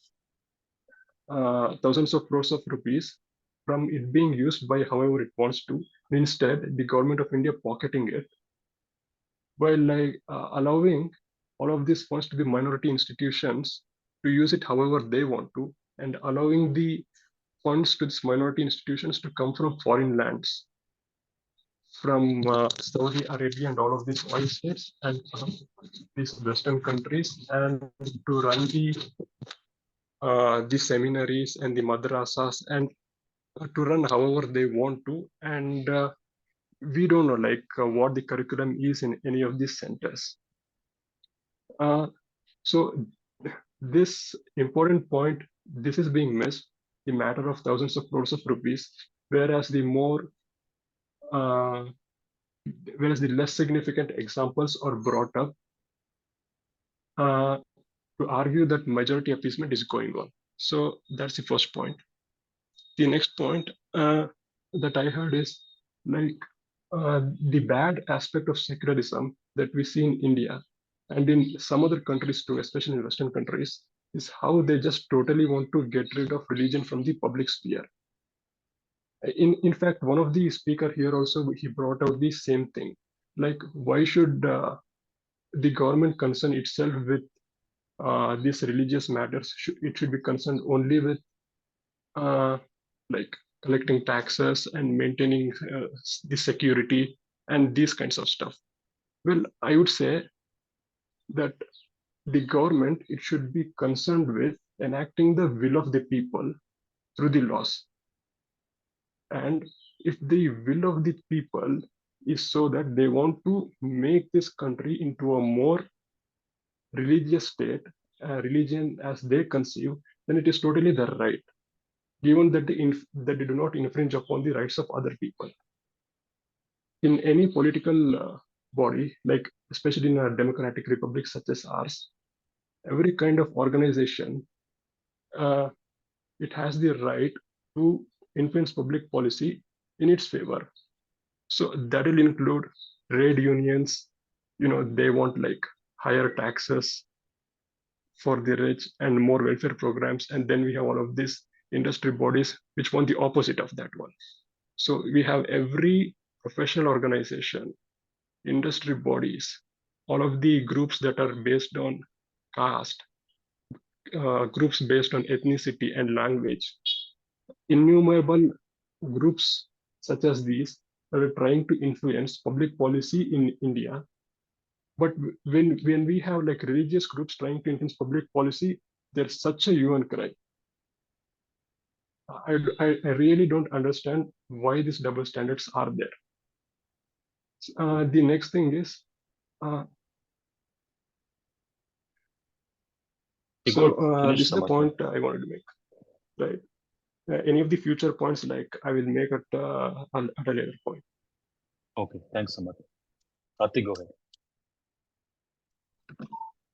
thousands of crores of rupees from it being used by however it wants to. Instead, the government of India pocketing it while like allowing all of these funds to the minority institutions to use it however they want to, and allowing the funds to these minority institutions to come from foreign lands, from Saudi Arabia and all of these oil states, and from these Western countries, and to run the seminaries and the madrasas, and to run however they want to. And we don't know like what the curriculum is in any of these centers. So this important point, this is being missed, the matter of thousands of crores of rupees, whereas the less significant examples are brought up to argue that majority appeasement is going on. So that's the first point. The next point that I heard is like the bad aspect of secularism that we see in India and in some other countries too, especially in Western countries, is how they just totally want to get rid of religion from the public sphere. In fact, one of the speaker here also, he brought out the same thing. Like, why should the government concern itself with these religious matters? It should be concerned only with like collecting taxes and maintaining the security and these kinds of stuff. Well, I would say that the government, it should be concerned with enacting the will of the people through the laws. And if the will of the people is so that they want to make this country into a more religious state, religion as they conceive, then it is totally their right, given that they do not infringe upon the rights of other people. In any political body, like especially in a democratic republic such as ours, every kind of organization, it has the right to influence public policy in its favor. So that will include trade unions. They want like higher taxes for the rich and more welfare programs. And then we have all of these industry bodies which want the opposite of that one. So we have every professional organization, industry bodies, all of the groups that are based on caste, groups based on ethnicity and language. Innumerable groups such as these are trying to influence public policy in India. But when we have like religious groups trying to influence public policy, there's such a hue and cry. I really don't understand why these double standards are there. The next thing is, this is the point I wanted to make, right? Any of the future points, like I will make at a later point. Okay, thanks so much. Karthik, go ahead.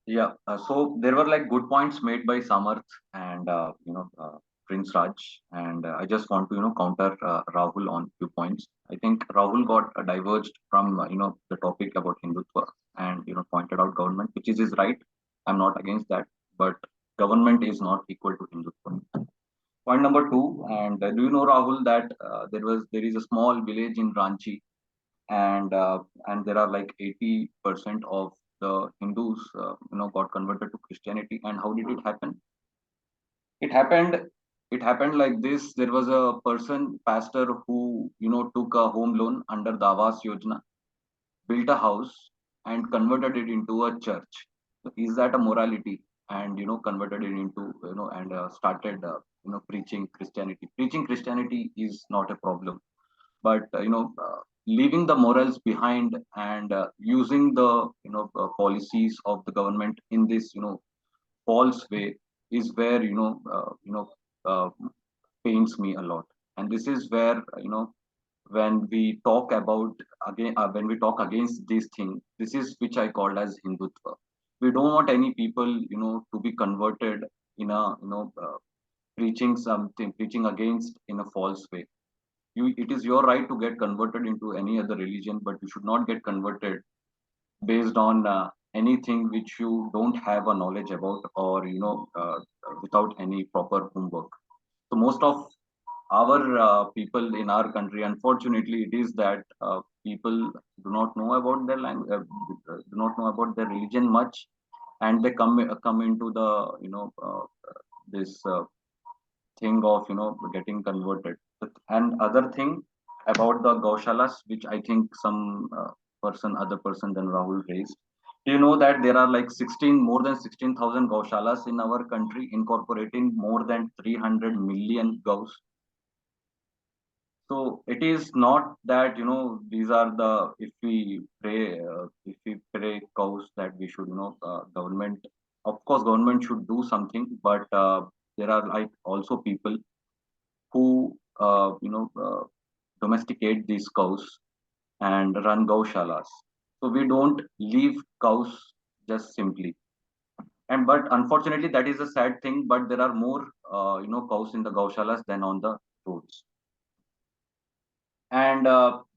Yeah, so there were like good points made by Samarth and Prince Raj, and I just want to counter Rahul on few points. I think Rahul got diverged from the topic about Hindutva and pointed out government, which is his right. I'm not against that, but government is not equal to Hindutva. Point number two, and do you know, Rahul, that there is a small village in Ranchi, and there are like 80% of the Hindus got converted to Christianity. And how did it happen? It happened. It happened like this. There was a pastor, who took a home loan under the Awas Yojana, built a house, and converted it into a church. So is that a morality? And converted it into and started preaching Christianity. Preaching Christianity is not a problem, but leaving the morals behind and using the policies of the government in this false way is where uh, pains me a lot. And this is where when we talk about again when we talk against these things, this is which I called as Hindutva. We don't want any people to be converted in a preaching against in a false way. It is your right to get converted into any other religion, but you should not get converted based on anything which you don't have a knowledge about, or without any proper homework. So most of our people in our country, unfortunately, it is that people do not know about their language, do not know about their religion much, and they come into the this thing of getting converted. And other thing about the gaushalas, which I think some other person than Rahul raised. Do you know that there are like more than 16,000 gaushalas in our country, incorporating more than 300 million gaus? So it is not that these are the if we pray cows, that we should government, of course government should do something, but there are like also people who domesticate these cows and run gaushalas. So we don't leave cows just simply. And but unfortunately, that is a sad thing. But there are more cows in the gaushalas than on the roads. And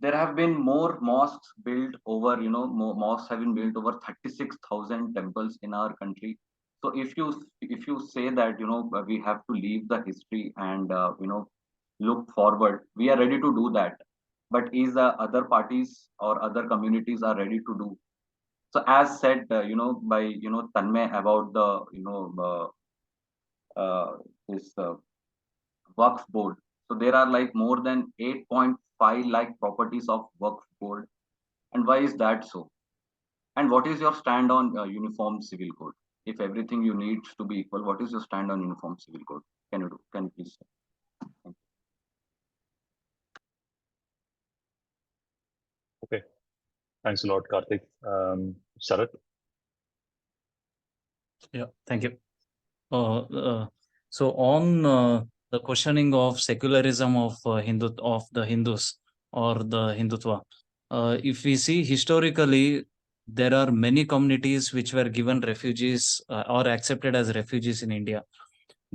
there have been more mosques built over, mosques have been built over 36,000 temples in our country. So if you say that we have to leave the history and look forward, we are ready to do that. But is the other parties or other communities are ready to do? So as said, by Tanmay about the this Waqf board. So there are like more than 8.5 lakh properties of Waqf board. And why is that so? And what is your stand on uniform civil code? If everything you need to be equal, what is your stand on uniform civil code? Can you please? Okay, thanks a lot, Karthik. Sharath? Yeah, thank you. So on the questioning of secularism of the Hindus or the Hindutva, if we see historically, there are many communities which were given refugees or accepted as refugees in India.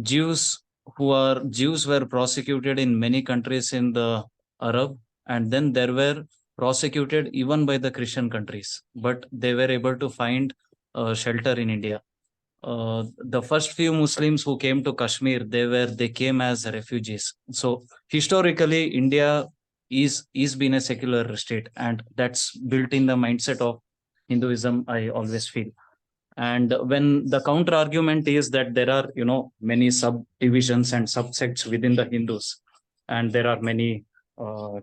Jews were prosecuted in many countries in the Arab and then there were prosecuted even by the Christian countries, but they were able to find shelter in India. The first few Muslims who came to Kashmir, they came as refugees. So historically, India is been a secular state, and that's built in the mindset of Hinduism, I always feel. And when the counter argument is that there are, many subdivisions and subsects within the Hindus, and there are many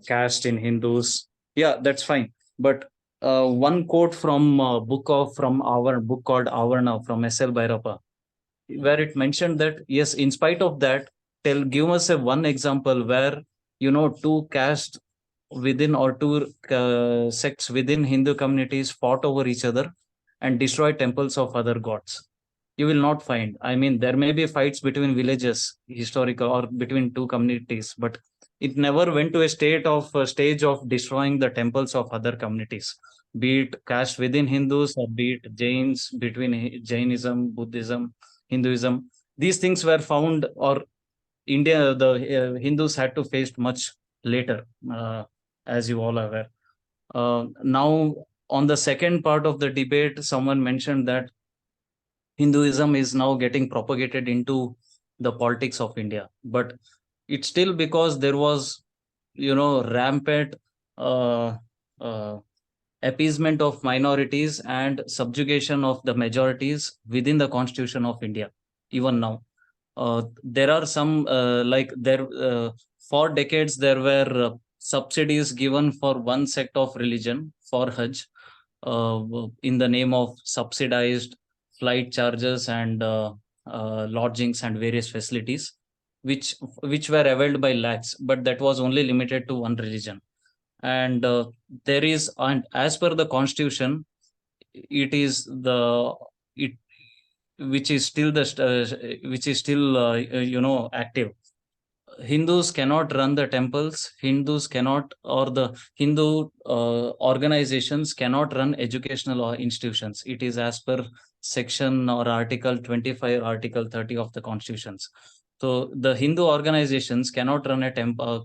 caste in Hindus, yeah, that's fine. But one quote from from our book called Avarna from S.L. Bhairappa, where it mentioned that yes, in spite of that, give us a one example where two caste within or two sects within Hindu communities fought over each other and destroyed temples of other gods. You will not find. I mean, there may be fights between villages, historical, or between two communities, but it never went to a stage of destroying the temples of other communities, be it caste within Hindus or be it Jains, between Jainism, Buddhism, Hinduism. These things were found, or India, the Hindus had to face much later, as you all are aware. Now, on the second part of the debate, someone mentioned that Hinduism is now getting propagated into the politics of India, but it's still because there was, rampant uh, uh, appeasement of minorities and subjugation of the majorities within the Constitution of India, even now. There are some for decades there were subsidies given for one sect of religion for Hajj, in the name of subsidized flight charges and lodgings and various facilities, which were availed by lakhs, but that was only limited to one religion. And and as per the Constitution, it is the it which is still active. Hindus cannot run the temples. Hindus cannot, or the Hindu organizations cannot run educational institutions. It is as per section or Article 25, Article 30 of the Constitutions. So the Hindu organizations cannot run a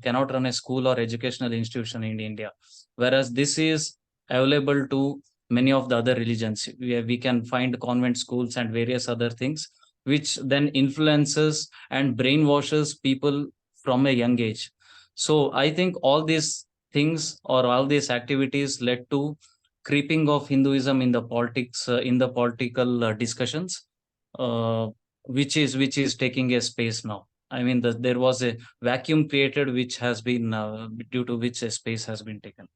cannot run a school or educational institution in India, whereas this is available to many of the other religions. We can find convent schools and various other things, which then influences and brainwashes people from a young age. So I think all these things or all these activities led to creeping of Hinduism in the politics, in the political discussions, which is taking a space now. I mean, there was a vacuum created, which has been due to which a space has been taken.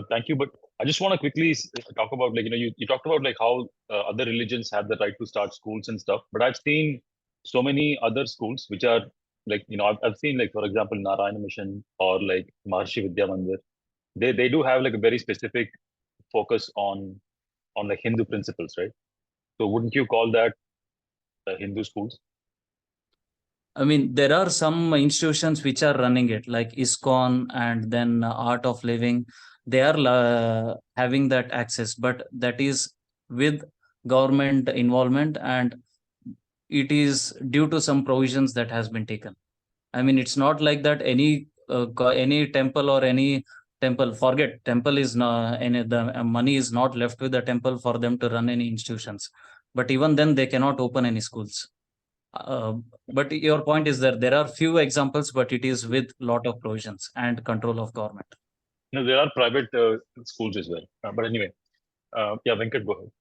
Thank you. But I just want to quickly talk about, like, you talked about like how other religions have the right to start schools and stuff. But I've seen so many other schools which are like, I've seen, like, for example, Narayana Mission or like Maharshi Vidya Mandir. They do have like a very specific focus on like Hindu principles, right? So wouldn't you call that Hindu schools? I mean, there are some institutions which are running it, like ISKCON and then Art of Living. They are having that access, but that is with government involvement, and it is due to some provisions that has been taken. I mean, it's not like that any temple or any temple, forget temple is not any, the money is not left with the temple for them to run any institutions, but even then they cannot open any schools. But your point is that there are few examples, but it is with lot of provisions and control of government. No, there are private schools as well. But anyway, yeah, Venkat, go ahead.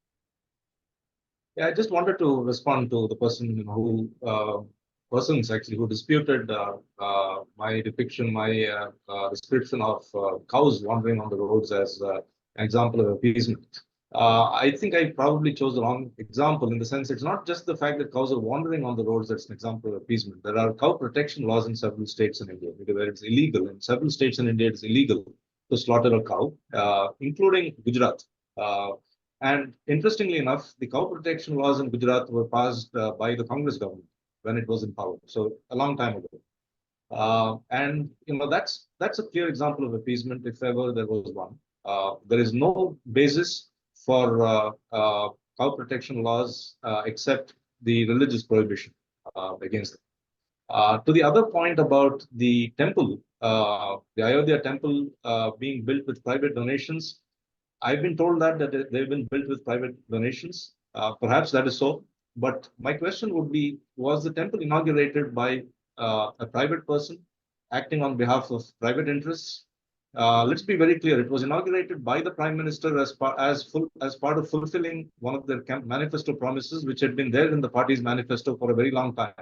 Yeah, I just wanted to respond to the person who persons actually who disputed my depiction, my description of cows wandering on the roads as an example of appeasement. I think I probably chose the wrong example, in the sense it's not just the fact that cows are wandering on the roads that's an example of appeasement. There are cow protection laws in several states in India where it's illegal. In several states in India, it's illegal to slaughter a cow, including Gujarat. And interestingly enough, the cow protection laws in Gujarat were passed by the Congress government when it was in power, so a long time ago. And that's a clear example of appeasement, if ever there was one. There is no basis for cow protection laws except the religious prohibition against them. To the other point about the temple the Ayodhya temple being built with private donations. I've been told that they've been built with private donations. Perhaps that is so. But my question would be, was the temple inaugurated by a private person acting on behalf of private interests? Let's be very clear. It was inaugurated by the Prime Minister as part of fulfilling one of their manifesto promises, which had been there in the party's manifesto for a very long time.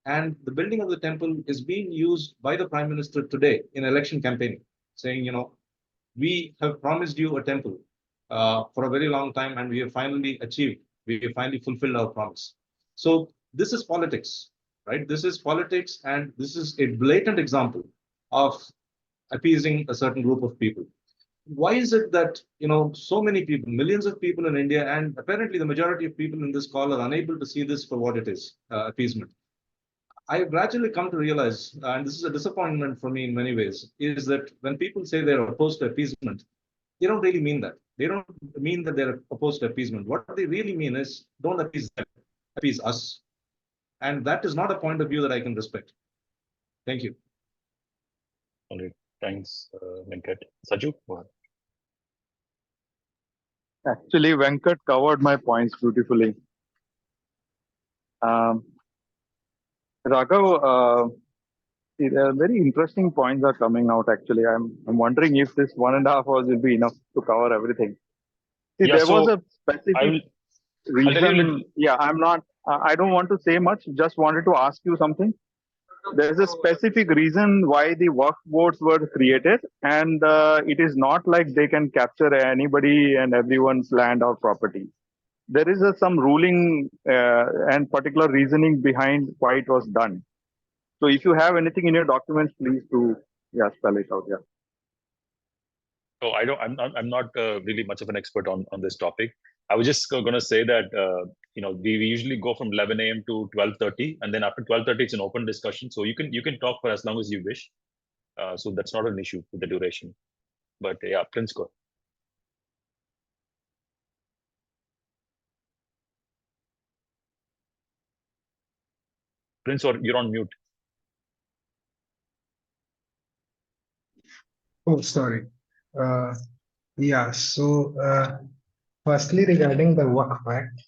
And the building of the temple is being used by the Prime Minister today in election campaigning, saying, we have promised you a temple for a very long time, and we have finally achieved, we have finally fulfilled our promise. So this is politics, right? This is politics, and this is a blatant example of appeasing a certain group of people. Why is it that so many people, millions of people in India, and apparently the majority of people in this call are unable to see this for what it is, appeasement? I have gradually come to realize, and this is a disappointment for me in many ways, is that when people say they're opposed to appeasement, they don't really mean that. They don't mean that they're opposed to appeasement. What they really mean is don't appease them, appease us. And that is not a point of view that I can respect. Thank you. All right. Thanks, Venkat. Saju, go ahead. Actually, Venkat covered my points beautifully. Raghav, very interesting points are coming out. Actually, I'm wondering if this 1.5 hours will be enough to cover everything. See, Yeah, there was so a specific I'll tell you reason. Yeah, I'm not. I don't want to say much. Just wanted to ask you something. There's a specific reason why the work boards were created, and it is not like they can capture anybody and everyone's land or property. There is some ruling and particular reasoning behind why it was done. So if you have anything in your documents, please do spell it out. Yeah. So I'm not really much of an expert on this topic. I was just going to say that we usually go from 11 a.m. to 12:30, and then after 12:30 it's an open discussion. So you can talk for as long as you wish. So that's not an issue with the duration. But yeah, Prince, go. Prince, or you're on mute. Oh, sorry. Yeah, so firstly, regarding the Waqf Act,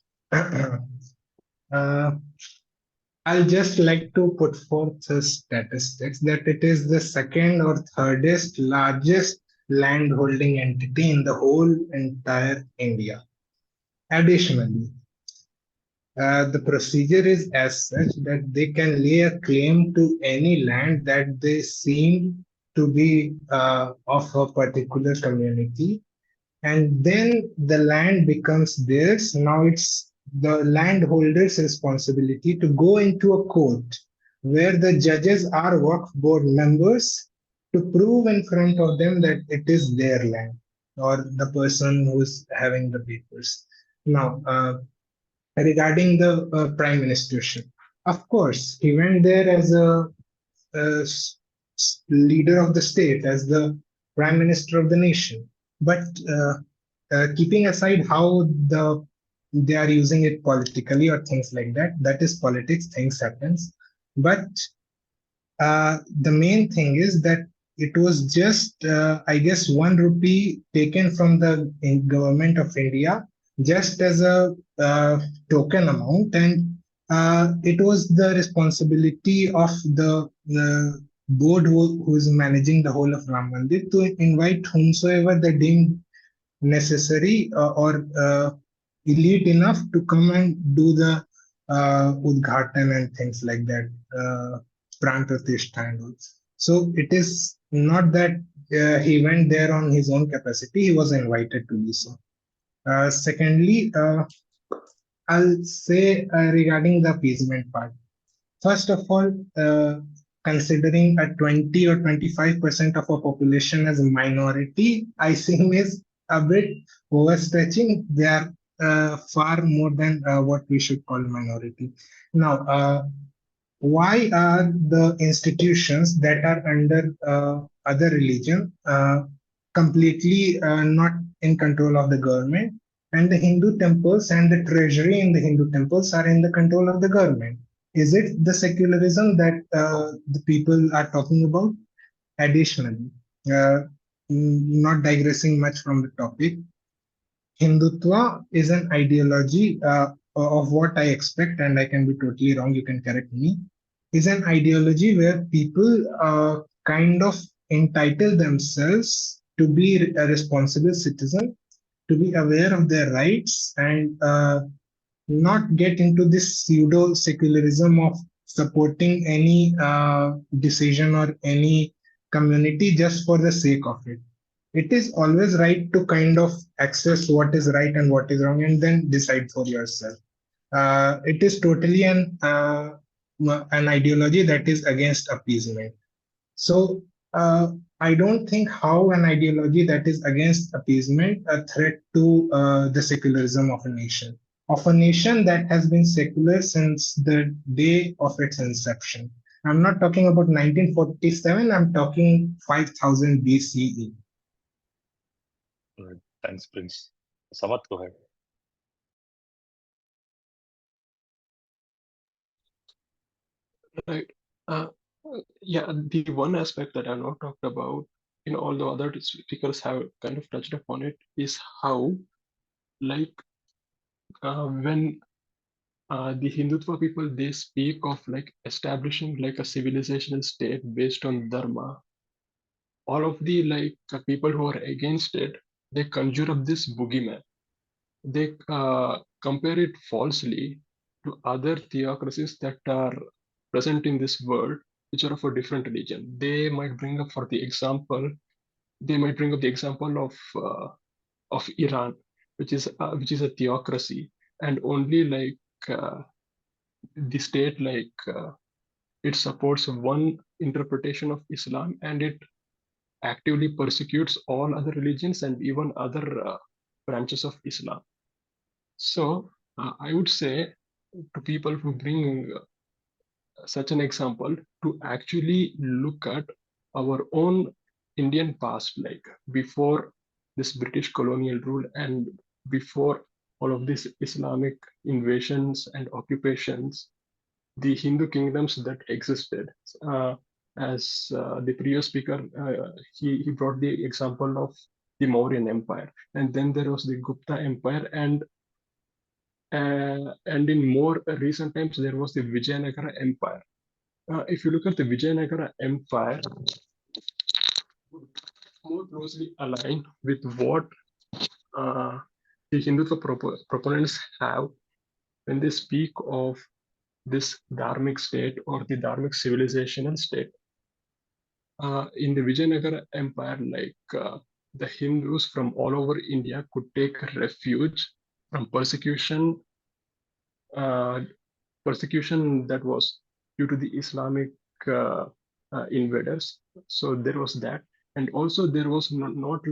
I'll just like to put forth the statistics that it is the second or thirdest largest land holding entity in the whole entire India. Additionally, the procedure is as such that they can lay a claim to any land that they seem to be of a particular community, and then the land becomes theirs. Now it's the landholder's responsibility to go into a court where the judges are Waqf board members to prove in front of them that it is their land or the person who's having the papers. Now, regarding the prime ministership, of course, he went there as a leader of the state, as the prime minister of the nation. But keeping aside how they are using it politically or things like that, that is politics, things happens. But the main thing is that it was just, I guess, 1 rupee taken from the government of India just as a token amount, and it was the responsibility of the board who is managing the whole of Ram Mandir to invite whomsoever they deemed necessary or elite enough to come and do the Udghatan and things like that, Pran Pratishtha and all. So it is not that he went there on his own capacity, he was invited to do so. Secondly, I'll say regarding the appeasement part. First of all, considering a 20 or 25% of a population as a minority, I think is a bit overstretching. They are far more than what we should call minority. Now, why are the institutions that are under other religion completely not in control of the government, and the Hindu temples and the treasury in the Hindu temples are in the control of the government? Is it the secularism that the people are talking about? Additionally, not digressing much from the topic, Hindutva is an ideology of what I expect, and I can be totally wrong, you can correct me, is an ideology where people kind of entitle themselves to be a responsible citizen, to be aware of their rights, and not get into this pseudo secularism of supporting any decision or any community just for the sake of it. It is always right to kind of access what is right and what is wrong and then decide for yourself. It is totally an ideology that is against appeasement. So I don't think how an ideology that is against appeasement a threat to the secularism of a nation that has been secular since the day of its inception. I'm not talking about 1947. I'm talking 5000 BCE. Right. Thanks, Prince. Samat, go ahead. Right. Yeah, the one aspect that I've not talked about, all the other speakers have kind of touched upon it, is how, like, when the Hindutva people, they speak of like establishing like a civilizational state based on dharma. All of the people who are against it, they conjure up this boogeyman. They compare it falsely to other theocracies that are present in this world, which are of a different religion. They might bring up the example of Iran, which is a theocracy, and only the state it supports one interpretation of Islam, and it actively persecutes all other religions and even other branches of Islam. So I would say to people who bring such an example to actually look at our own Indian past, like before this British colonial rule and before all of these Islamic invasions and occupations, the Hindu kingdoms that existed. As the previous speaker, he brought the example of the Mauryan Empire, and then there was the Gupta Empire, and in more recent times there was the Vijayanagara Empire. If you look at the Vijayanagara Empire, more closely aligned with what the Hindutva proponents have when they speak of this dharmic state or the dharmic civilizational state. In the Vijayanagara Empire, the Hindus from all over India could take refuge from persecution that was due to the Islamic invaders. So there was that, and also there was not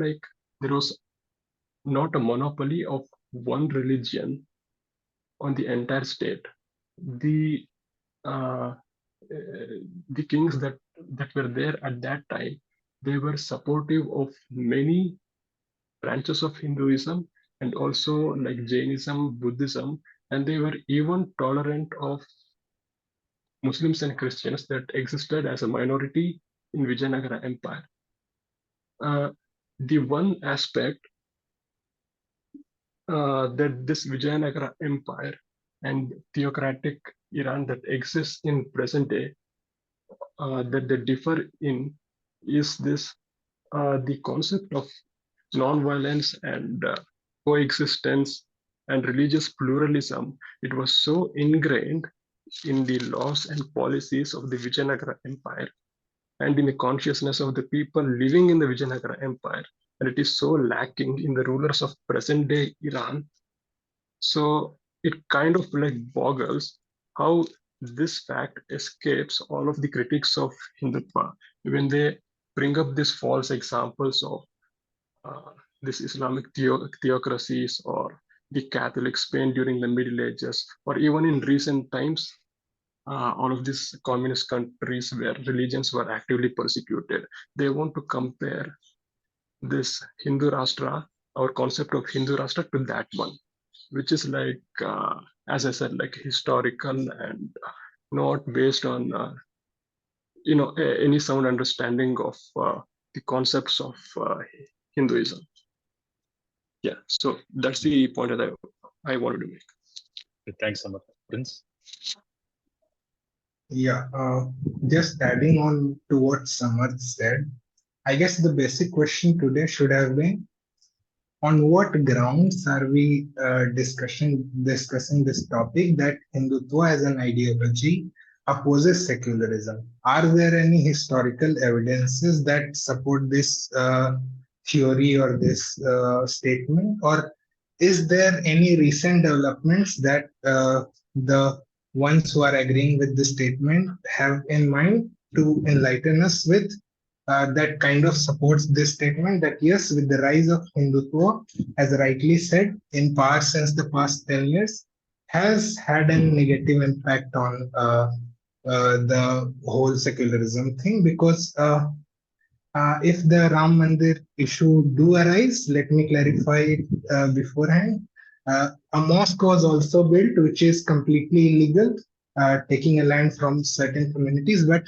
a monopoly of one religion on the entire state. The uh, the kings that were there at that time, they were supportive of many branches of Hinduism and also like Jainism, Buddhism, and they were even tolerant of Muslims and Christians that existed as a minority in Vijayanagara Empire. The one aspect that this Vijayanagara Empire and theocratic Iran that exists in present day that they differ in is this the concept of non-violence and coexistence and religious pluralism. It was so ingrained in the laws and policies of the Vijayanagara Empire and in the consciousness of the people living in the Vijayanagara Empire, and it is so lacking in the rulers of present day Iran. So it kind of like boggles how this fact escapes all of the critics of Hindutva when they bring up these false examples of this Islamic theocracies or the Catholic Spain during the Middle Ages, or even in recent times, all of these communist countries where religions were actively persecuted. They want to compare this Hindu Rashtra, our concept of Hindu Rashtra, to that one, which is as I said, like historical and not based on any sound understanding of the concepts of Hinduism. Yeah, so that's the point that I wanted to make. Thanks so much, Prince. Yeah, just adding on to what Samarth said, I guess the basic question today should have been, on what grounds are we discussing this topic that Hindutva as an ideology opposes secularism? Are there any historical evidences that support this theory or this statement, or is there any recent developments that the ones who are agreeing with this statement have in mind to enlighten us with? That kind of supports this statement that yes, with the rise of Hindutva, as rightly said, in power since the past 10 years, has had a negative impact on the whole secularism thing. Because if the Ram Mandir issue do arise, let me clarify it beforehand. A mosque was also built, which is completely illegal, taking a land from certain communities, but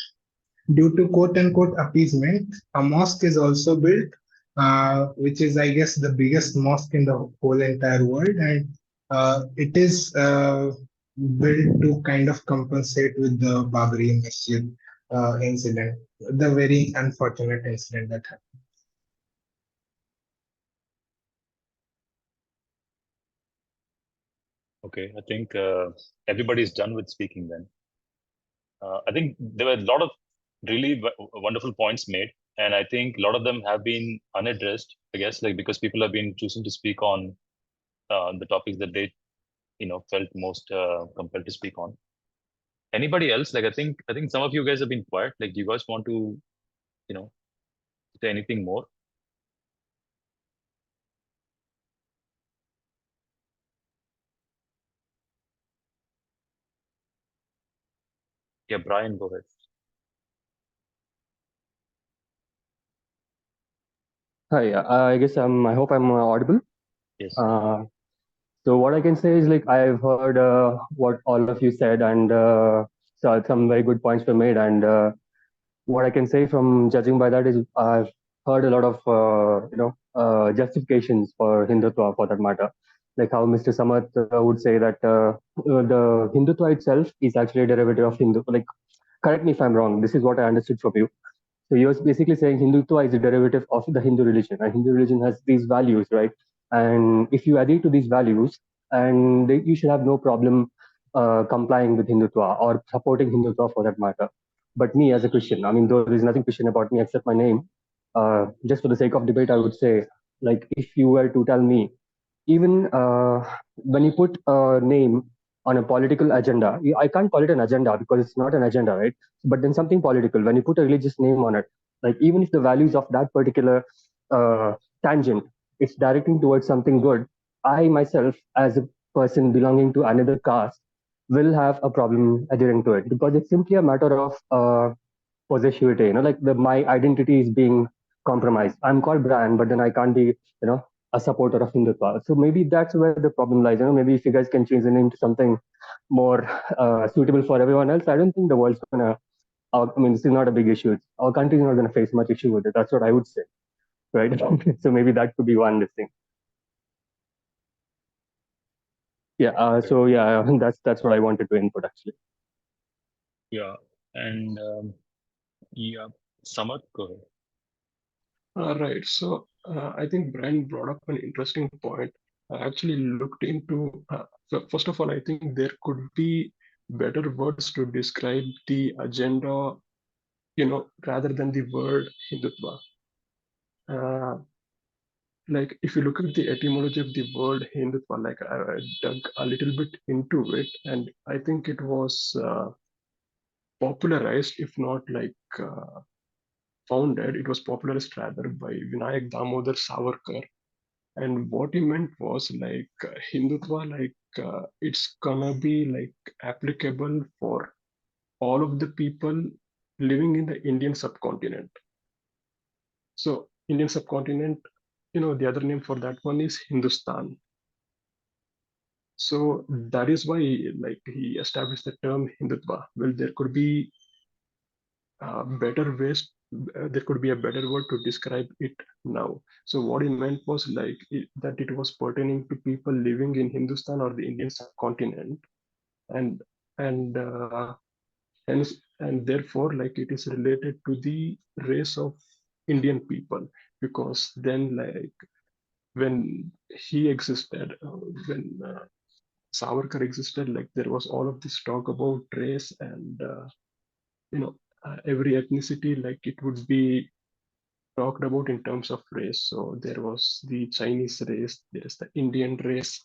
due to quote unquote appeasement, a mosque is also built, which is, I guess, the biggest mosque in the whole entire world. And it is built to kind of compensate with the Babri Masjid incident, the very unfortunate incident that happened. Okay, I think everybody's done with speaking then. I think there were a lot of really wonderful points made, and I think a lot of them have been unaddressed, I guess, like because people have been choosing to speak on the topics that they, felt most compelled to speak on. Anybody else? Like, I think some of you guys have been quiet. Like, do you guys want to, say anything more? Yeah, Brian, go ahead. Hi, I guess I hope I'm audible. Yes. So what I can say is like I've heard what all of you said, and so some very good points were made. And what I can say from judging by that is I've heard a lot of justifications for Hindutva, for that matter. Like how Mr. Samath would say that the Hindutva itself is actually a derivative of Hindu. Like, correct me if I'm wrong. This is what I understood from you. So you're basically saying Hindutva is a derivative of the Hindu religion, and Hindu religion has these values, right? And if you adhere to these values, and you should have no problem complying with Hindutva or supporting Hindutva for that matter. But me as a Christian, I mean, though there is nothing Christian about me except my name, just for the sake of debate, I would say, like, if you were to tell me, even when you put a name on a political agenda, I can't call it an agenda because it's not an agenda, right? But then something political, when you put a religious name on it, like even if the values of that particular tangent, it's directing towards something good, I myself, as a person belonging to another caste, will have a problem adhering to it because it's simply a matter of possessivity. Like my identity is being compromised. I'm called Brian, but then I can't be, a supporter of Hindutva. So maybe that's where the problem lies. Maybe if you guys can change the name to something more suitable for everyone else, I don't think the world's gonna. I mean, this is not a big issue. Our country is not going to face much issue with it. That's what I would say, right? So maybe that could be one thing. Yeah. So yeah, that's what I wanted to input actually. Yeah, and yeah, Samath, go ahead. Right. So I think Brian brought up an interesting point. I actually looked into, so first of all, I think there could be better words to describe the agenda, rather than the word Hindutva. Like if you look at the etymology of the word Hindutva, like I dug a little bit into it, and I think it was popularized, if not like founded, it was popularized rather by Vinayak Damodar Savarkar. And what he meant was like Hindutva, like it's gonna be like applicable for all of the people living in the Indian subcontinent. So Indian subcontinent, the other name for that one is Hindustan. So that is why like he established the term Hindutva. Well, there could be better ways. There could be a better word to describe it now. So what he meant was like that it was pertaining to people living in Hindustan or the Indian subcontinent, and and hence and therefore like it is related to the race of Indian people, because then like when he existed, when Savarkar existed, like there was all of this talk about race and you know every ethnicity, like it would be talked about in terms of race. So there was the Chinese race, there is the Indian race,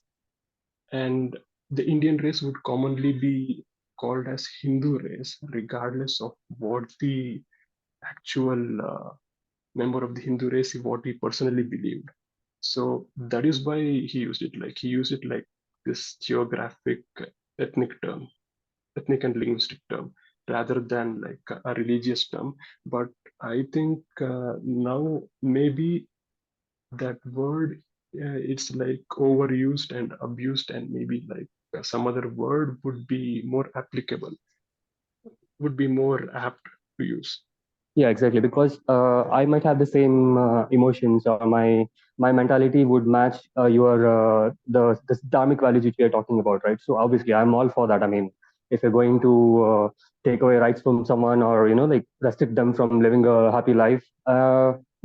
and the Indian race would commonly be called as Hindu race, regardless of what the actual member of the Hindu race, what he personally believed. So that is why he used it. Like he used it like this geographic ethnic term, ethnic and linguistic term, rather than like a religious term. But I think now maybe that word it's like overused and abused, and maybe like some other word would be more applicable, would be more apt to use. Yeah, exactly. Because I might have the same emotions, or my mentality would match your the dharmic values which we are talking about, right? So obviously, I'm all for that. I mean, if you're going to take away rights from someone, or like restrict them from living a happy life,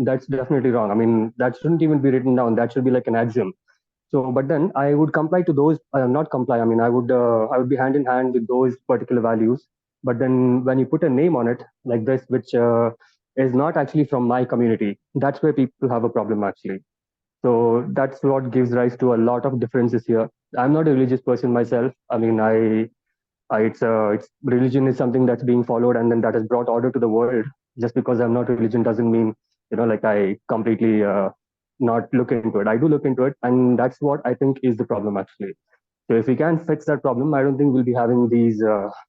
that's definitely wrong. I mean, that shouldn't even be written down. That should be like an axiom. So, but then I would comply to those, not comply. I mean, I would be hand in hand with those particular values. But then when you put a name on it like this, which is not actually from my community, that's where people have a problem actually. So that's what gives rise to a lot of differences here. I'm not a religious person myself. I mean, it's religion is something that's being followed, and then that has brought order to the world. Just because I'm not religion doesn't mean like I completely not look into it. I do look into it, and that's what I think is the problem actually. So if we can fix that problem, I don't think we'll be having these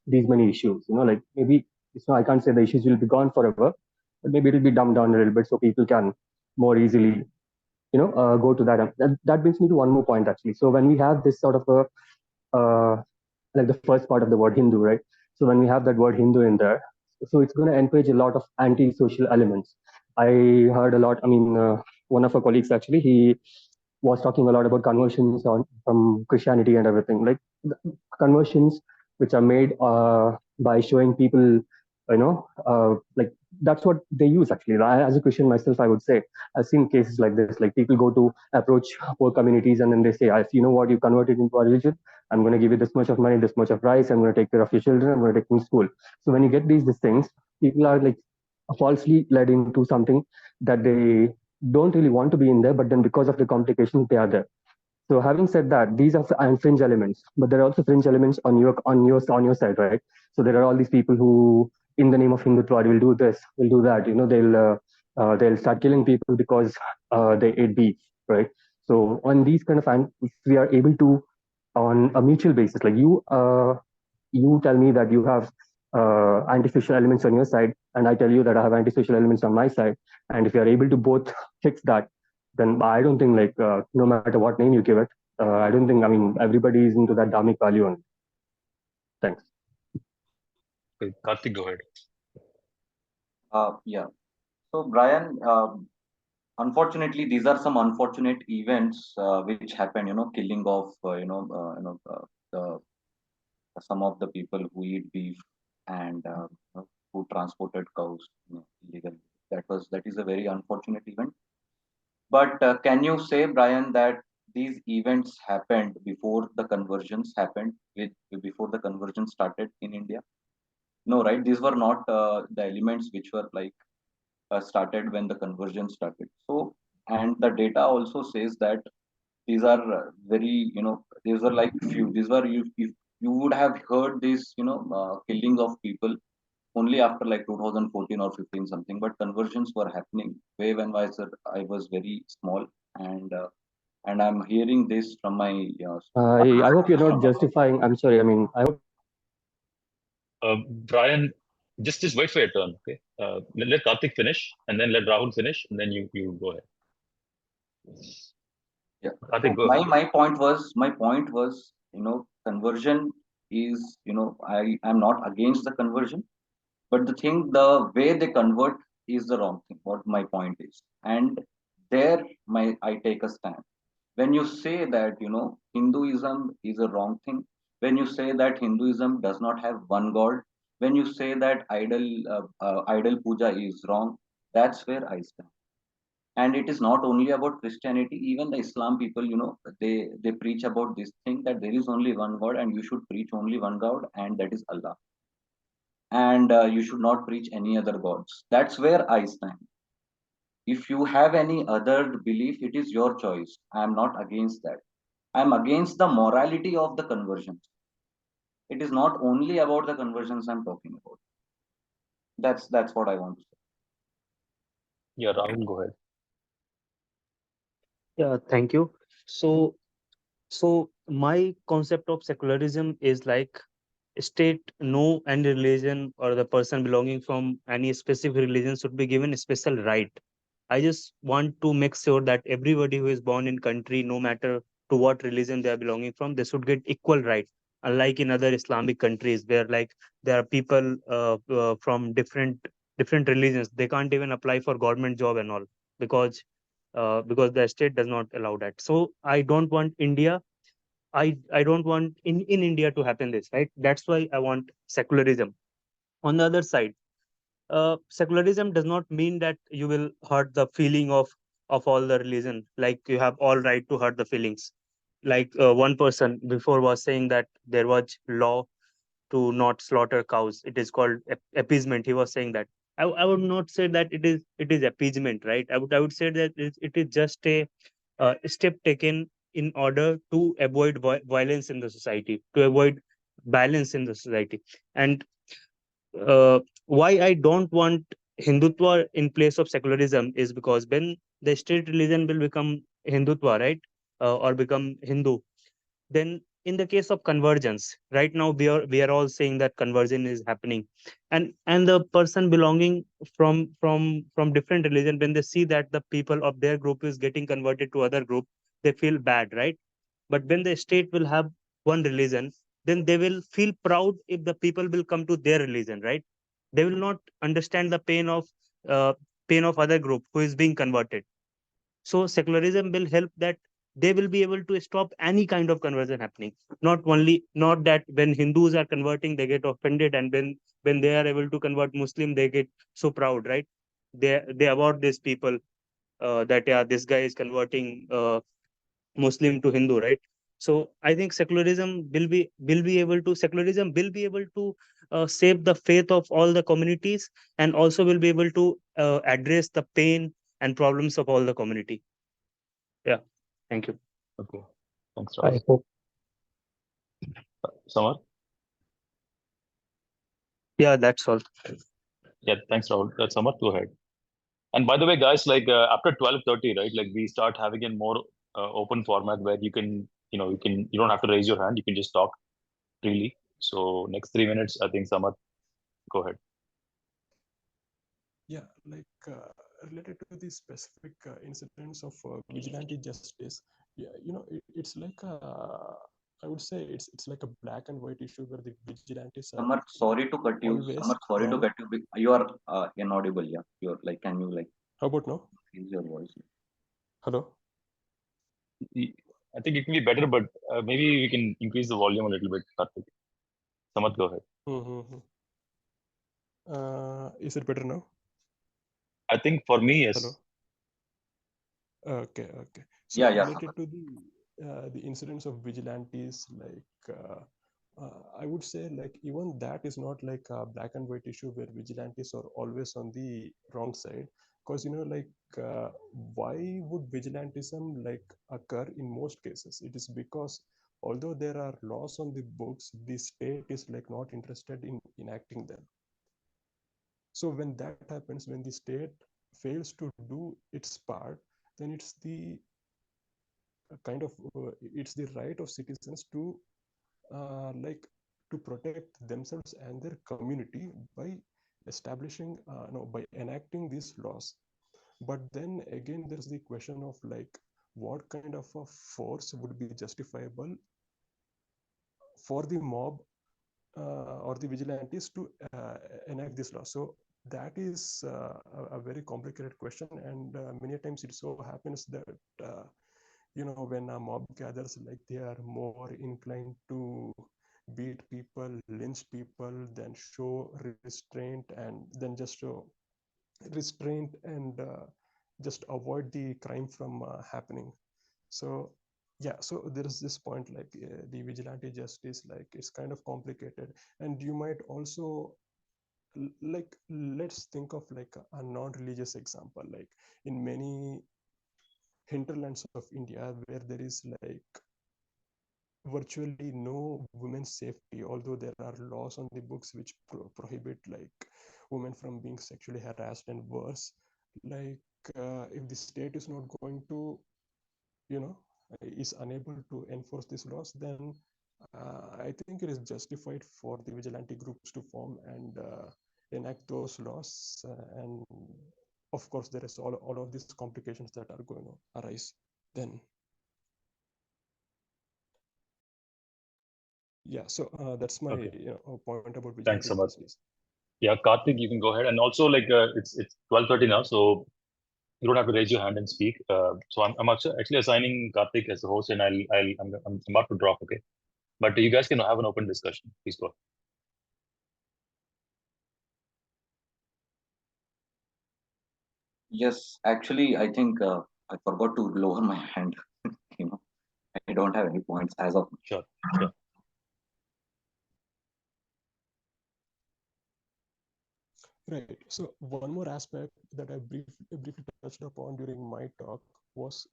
many issues. Like maybe I can't say the issues will be gone forever, but maybe it'll be dumbed down a little bit so people can more easily go to that. That brings me to one more point actually. So when we have this sort of a like the first part of the word Hindu, right? So when we have that word Hindu in there, so it's going to encourage a lot of anti-social elements. I heard a lot. I mean, one of our colleagues actually, he was talking a lot about conversions from Christianity and everything, like conversions which are made by showing people, like that's what they use actually. As a Christian myself, I would say I've seen cases like this. Like people go to approach poor communities, and then they say, "If you know what, you converted into a religion, I'm going to give you this much of money, this much of rice. I'm going to take care of your children. I'm going to take them to school." So when you get these things, people are like falsely led into something that they don't really want to be in there, but then because of the complications, they are there. So having said that, these are fringe elements, but there are also fringe elements on your side, right? So there are all these people who, in the name of Hindutva, will do this, will do that. They'll start killing people because they ate beef, right? So on these kind of, if we are able to, on a mutual basis, like you tell me that you have antisocial elements on your side, and I tell you that I have antisocial elements on my side, and if you are able to both fix that, then I don't think like no matter what name you give it, I don't think. I mean, everybody is into that dharmic value only. Thanks. Okay, Karthik, go ahead. Yeah. So Brian, unfortunately, these are some unfortunate events which happened. Killing of the some of the people who eat beef and who transported cows illegally. That is a very unfortunate event. But can you say, Brian, that these events happened before the conversions happened, before the conversion started in India? No, right? These were not the elements which were like started when the conversion started. So, and the data also says that these are very, these were like few. These were you would have heard this, killing of people only after like 2014 or 15 something. But conversions were happening way when I was very small, and uh, and I'm hearing this from my I hope you're not from my justifying. I'm sorry. I mean, I hope. Brian, just wait for your turn, okay? Let Karthik finish, and then let Rahul finish, and then you go ahead. yeah. Karthik, So go my ahead. my point was conversion is I'm not against the conversion, But the way they convert is the wrong thing. What my point is, and there I take a stand. When you say that Hinduism is a wrong thing, when you say that Hinduism does not have one God, when you say that idol puja is wrong, that's where I stand. And it is not only about Christianity, even the Islam people, they preach about this thing that there is only one God and you should preach only one God, and that is Allah, and you should not preach any other gods. That's where I stand. If you have any other belief, it is your choice. I am not against that. I am against the morality of the conversions. It is not only about the conversions I'm talking about. That's what I want to say. Yeah, Rahul, go ahead. Yeah, thank you. So, so my concept of secularism is like state, no any religion or the person belonging from any specific religion should be given a special right. I just want to make sure that everybody who is born in country, no matter to what religion they are belonging from, they should get equal right. Unlike in other Islamic countries where like there are people from different religions, they can't even apply for government job and all because because the state does not allow that. So I don't want India I don't want in India to happen this, right? That's why I want secularism. On the other side, secularism does not mean that you will hurt the feeling of all the religion. Like you have all right to hurt the feelings. Like one person before was saying that there was law to not slaughter cows. It is called appeasement. He was saying that. I would not say that it is appeasement, right? I would say that it is just a step taken in order to avoid violence in the society, to avoid balance in the society. And why I don't want Hindutva in place of secularism is because when the state religion will become Hindutva, right, or become Hindu, then in the case of convergence, right now we are all saying that conversion is happening, and the person belonging from different religion, when they see that the people of their group is getting converted to other group, they feel bad, right? But when the state will have one religion, then they will feel proud if the people will come to their religion, right? They will not understand the uh, pain of other group who is being converted. So secularism will help that they will be able to stop any kind of conversion happening. Not that when Hindus are converting, they get offended, and when they are able to convert Muslim, they get so proud, right? They award these people that yeah, this guy is converting Muslim to Hindu, right? So I think secularism will be able to save the faith of all the communities, and also will be able to address the pain and problems of all the community. Yeah, thank you. Okay, thanks, I Rahul. hope. Samar? Yeah, that's all. Yeah, thanks, Rahul. Samar, go ahead. And by the way, guys, like after 12:30, right? Like we start having a more open format where you can, you don't have to raise your hand. You can just talk freely. So next 3 minutes, I think Samar, go ahead. Yeah, like related to the specific incidents of vigilante justice, yeah, it's like I would say it's like a black and white issue where the vigilantes are Samar, sorry to cut you. always Samar, sorry to wrong. cut you. You are inaudible. Yeah, you're like, can you like How about now? increase your voice? Hello? I think it can be better, but maybe we can increase the volume a little bit. Karthik. Samar, go ahead. Mm-hmm. Is it better now? I think for me, Hello? yes. Okay. So Yeah, related to the incidents of vigilantes, like I would say, like even that is not like a black and white issue where vigilantes are always on the wrong side. Because like why would vigilantism like occur in most cases? It is because although there are laws on the books, the state is like not interested in enacting them. So when that happens, when the state fails to do its part, then it's the it's the right of citizens to like to protect themselves and their community by establishing no by enacting these laws. But then again, there's the question of like what kind of a force would be justifiable for the mob or the vigilantes to enact this law. So that is a very complicated question, and many times it so happens that when a mob gathers, like they are more inclined to beat people, lynch people, than show restraint, and then just show restraint and just avoid the crime from happening. So yeah, so there is this point, like the vigilante justice, like it's kind of complicated. And you might also like, let's think of like a non-religious example, like in many hinterlands of India where there is like virtually no women's safety, although there are laws on the books which prohibit like women from being sexually harassed and worse. Like if the state is not going to, is unable to enforce these laws, then I think it is justified for the vigilante groups to form and enact those laws. And of course, there is all of these complications that are going to arise then. Yeah, so that's my point about vigilante Thanks so much. justice. Yeah, Karthik, you can go ahead. And also, like it's 12:30 now, so you don't have to raise your hand and speak. So I'm actually assigning Karthik as the host, and I'm about to drop. Okay, but you guys can have an open discussion. Please go. Yes, actually, I think I forgot to lower my hand. I don't have any points as of now. Sure, sure. Right. So one more aspect that I briefly touched upon during my talk was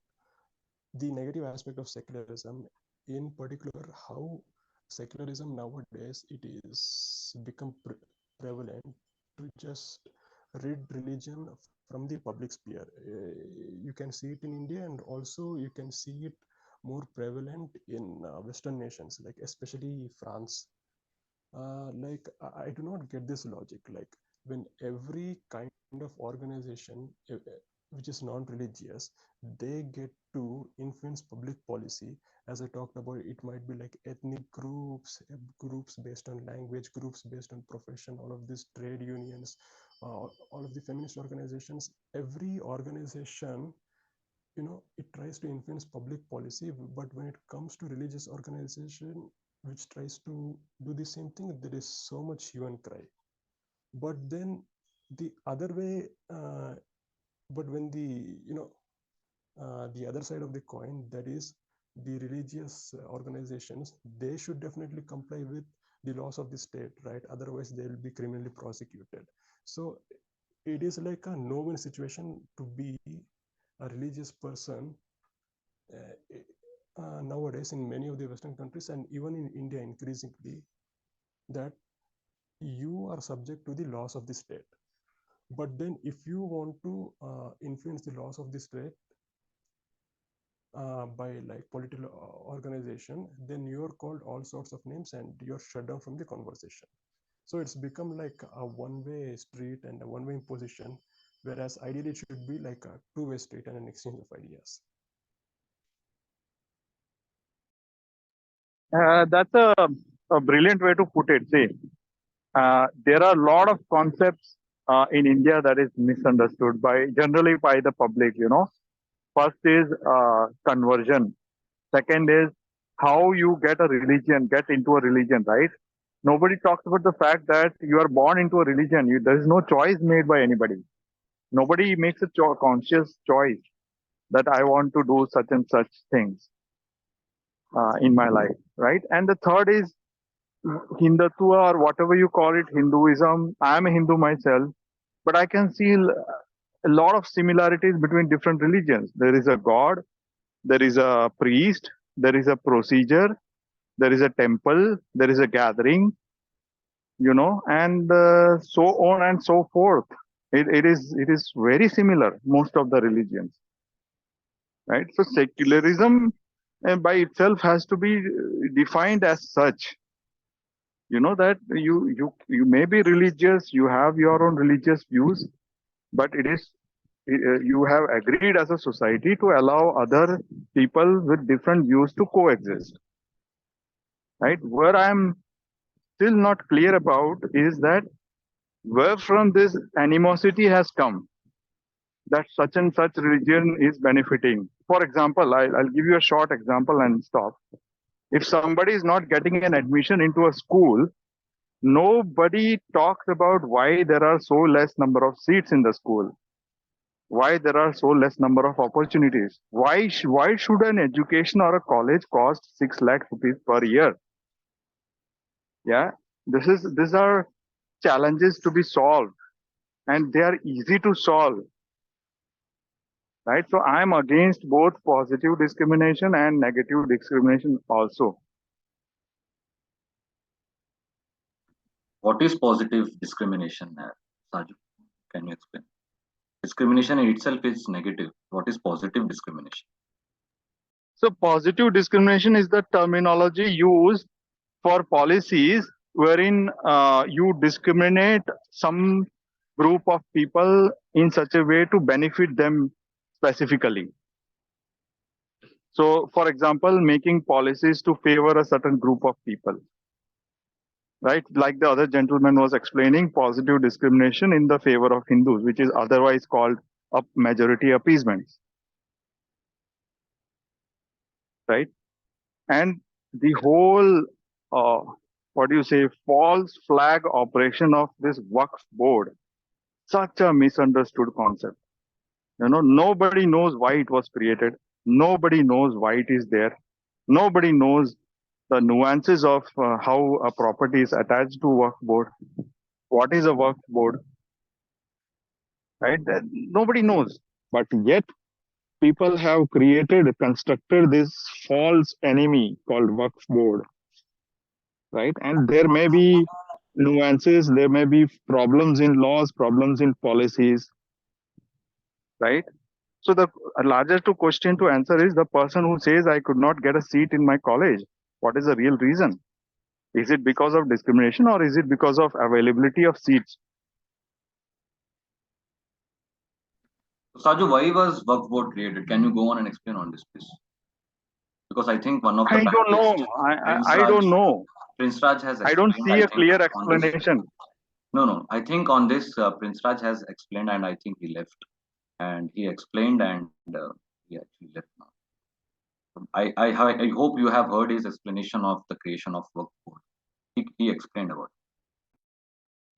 the negative aspect of secularism, in particular how secularism nowadays it is become prevalent to just rid religion from the public sphere. You can see it in India, and also you can see it more prevalent in Western nations, like especially France. Like I do not get this logic. Like when every kind of organization which is non-religious, they get to influence public policy. As I talked about, it might be like ethnic groups, groups based on language, groups based on profession, all of these trade unions, all of the feminist organizations. Every organization, it tries to influence public policy, but when it comes to religious organization which tries to do the same thing, there is so much hue and cry. But then the other way, but when the other side of the coin, that is the religious organizations, they should definitely comply with the laws of the state, right? Otherwise they will be criminally prosecuted. So it is like a no-win situation to be a religious person nowadays in many of the Western countries, and even in India increasingly, that you are subject to the laws of the state. But then if you want to influence the laws of the state by like political organization, then you're called all sorts of names and you're shut down from the conversation. So it's become like a one-way street and a one-way imposition, whereas ideally it should be like a two-way street and an exchange of ideas. That's a brilliant way to put it. See, there are a lot of concepts in India that is misunderstood generally by the public. First is conversion. Second is how you get into a religion, right? Nobody talks about the fact that you are born into a religion. There is no choice made by anybody. Nobody makes a conscious choice that I want to do such and such things in my life, right? And the third is Hindutva, or whatever you call it, Hinduism. I am a Hindu myself, but I can see a lot of similarities between different religions. There is a God, there is a priest, there is a procedure, there is a temple, there is a gathering, and so on and so forth. It is very similar, most of the religions, right? So secularism by itself has to be defined as such. That you may be religious, you have your own religious views, but you have agreed as a society to allow other people with different views to coexist, right? Where I'm still not clear about is that where from this animosity has come, that such and such religion is benefiting. For example, I'll give you a short example and stop. If somebody is not getting an admission into a school, nobody talks about why there are so less number of seats in the school, why there are so less number of opportunities. Why should an education or a college cost 6 lakh rupees per year? Yeah, these are challenges to be solved, and they are easy to solve, right? So I'm against both positive discrimination and negative discrimination also. What is positive discrimination, Saju? Can you explain? Discrimination in itself is negative. What is positive discrimination? So positive discrimination is the terminology used for policies wherein you discriminate some group of people in such a way to benefit them specifically. So, for example, making policies to favor a certain group of people, right? Like the other gentleman was explaining, positive discrimination in the favor of Hindus, which is otherwise called a majority appeasement, right? And the whole, what do you say, false flag operation of this Waqf board, such a misunderstood concept. You know, nobody knows why it was created. Nobody knows why it is there. Nobody knows the nuances of how a property is attached to Waqf board. What is a Waqf board? Right? Nobody knows. But yet, people have constructed this false enemy called Waqf board. Right? And there may be nuances, there may be problems in laws, problems in policies. Right? So the largest question to answer is the person who says I could not get a seat in my college. What is the real reason? Is it because of discrimination or is it because of availability of seats? Saju, why was Waqf board created? Can you go on and explain on this, please? Because I think one of the I don't know. I don't know. Prince Raj has I don't explained, see a clear on this. explanation. No. I think on this, Prince Raj has explained, and I think he left. And he explained, and he actually left now. I hope you have heard his explanation of the creation of Waqf board. He explained about it.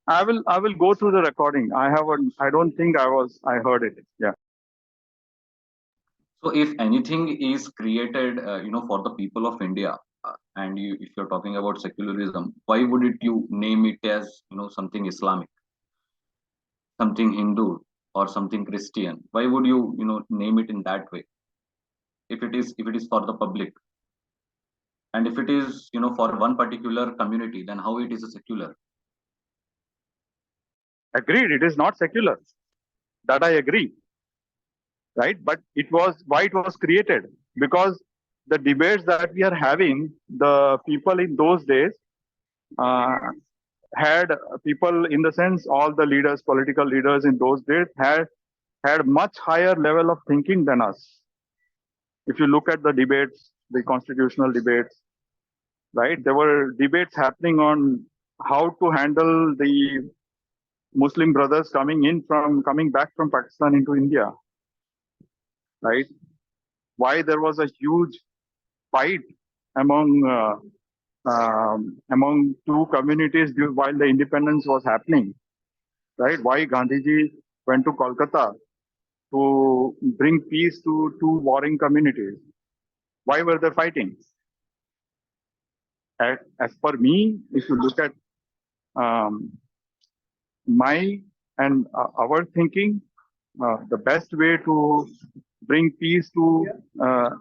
I will go through the recording. I don't think I heard it. Yeah. So if anything is created, for the people of India, and if you're talking about secularism, why would you name it as, something Islamic, something Hindu, or something Christian? Why would you, name it in that way? If it is for the public, and if it is, for one particular community, then how it is a secular? Agreed. It is not secular. That I agree. Right? But why it was created? Because the debates that we are having, the people in those days had people in the sense, all the leaders, political leaders in those days had much higher level of thinking than us. If you look at the debates, the constitutional debates, right? There were debates happening on how to handle the Muslim brothers coming back from Pakistan into India, right? Why there was a huge fight among two communities while the independence was happening, right? Why Gandhiji went to Kolkata to bring peace to two warring communities? Why were they fighting? As per me, if you look at my and our thinking, the best way to bring peace to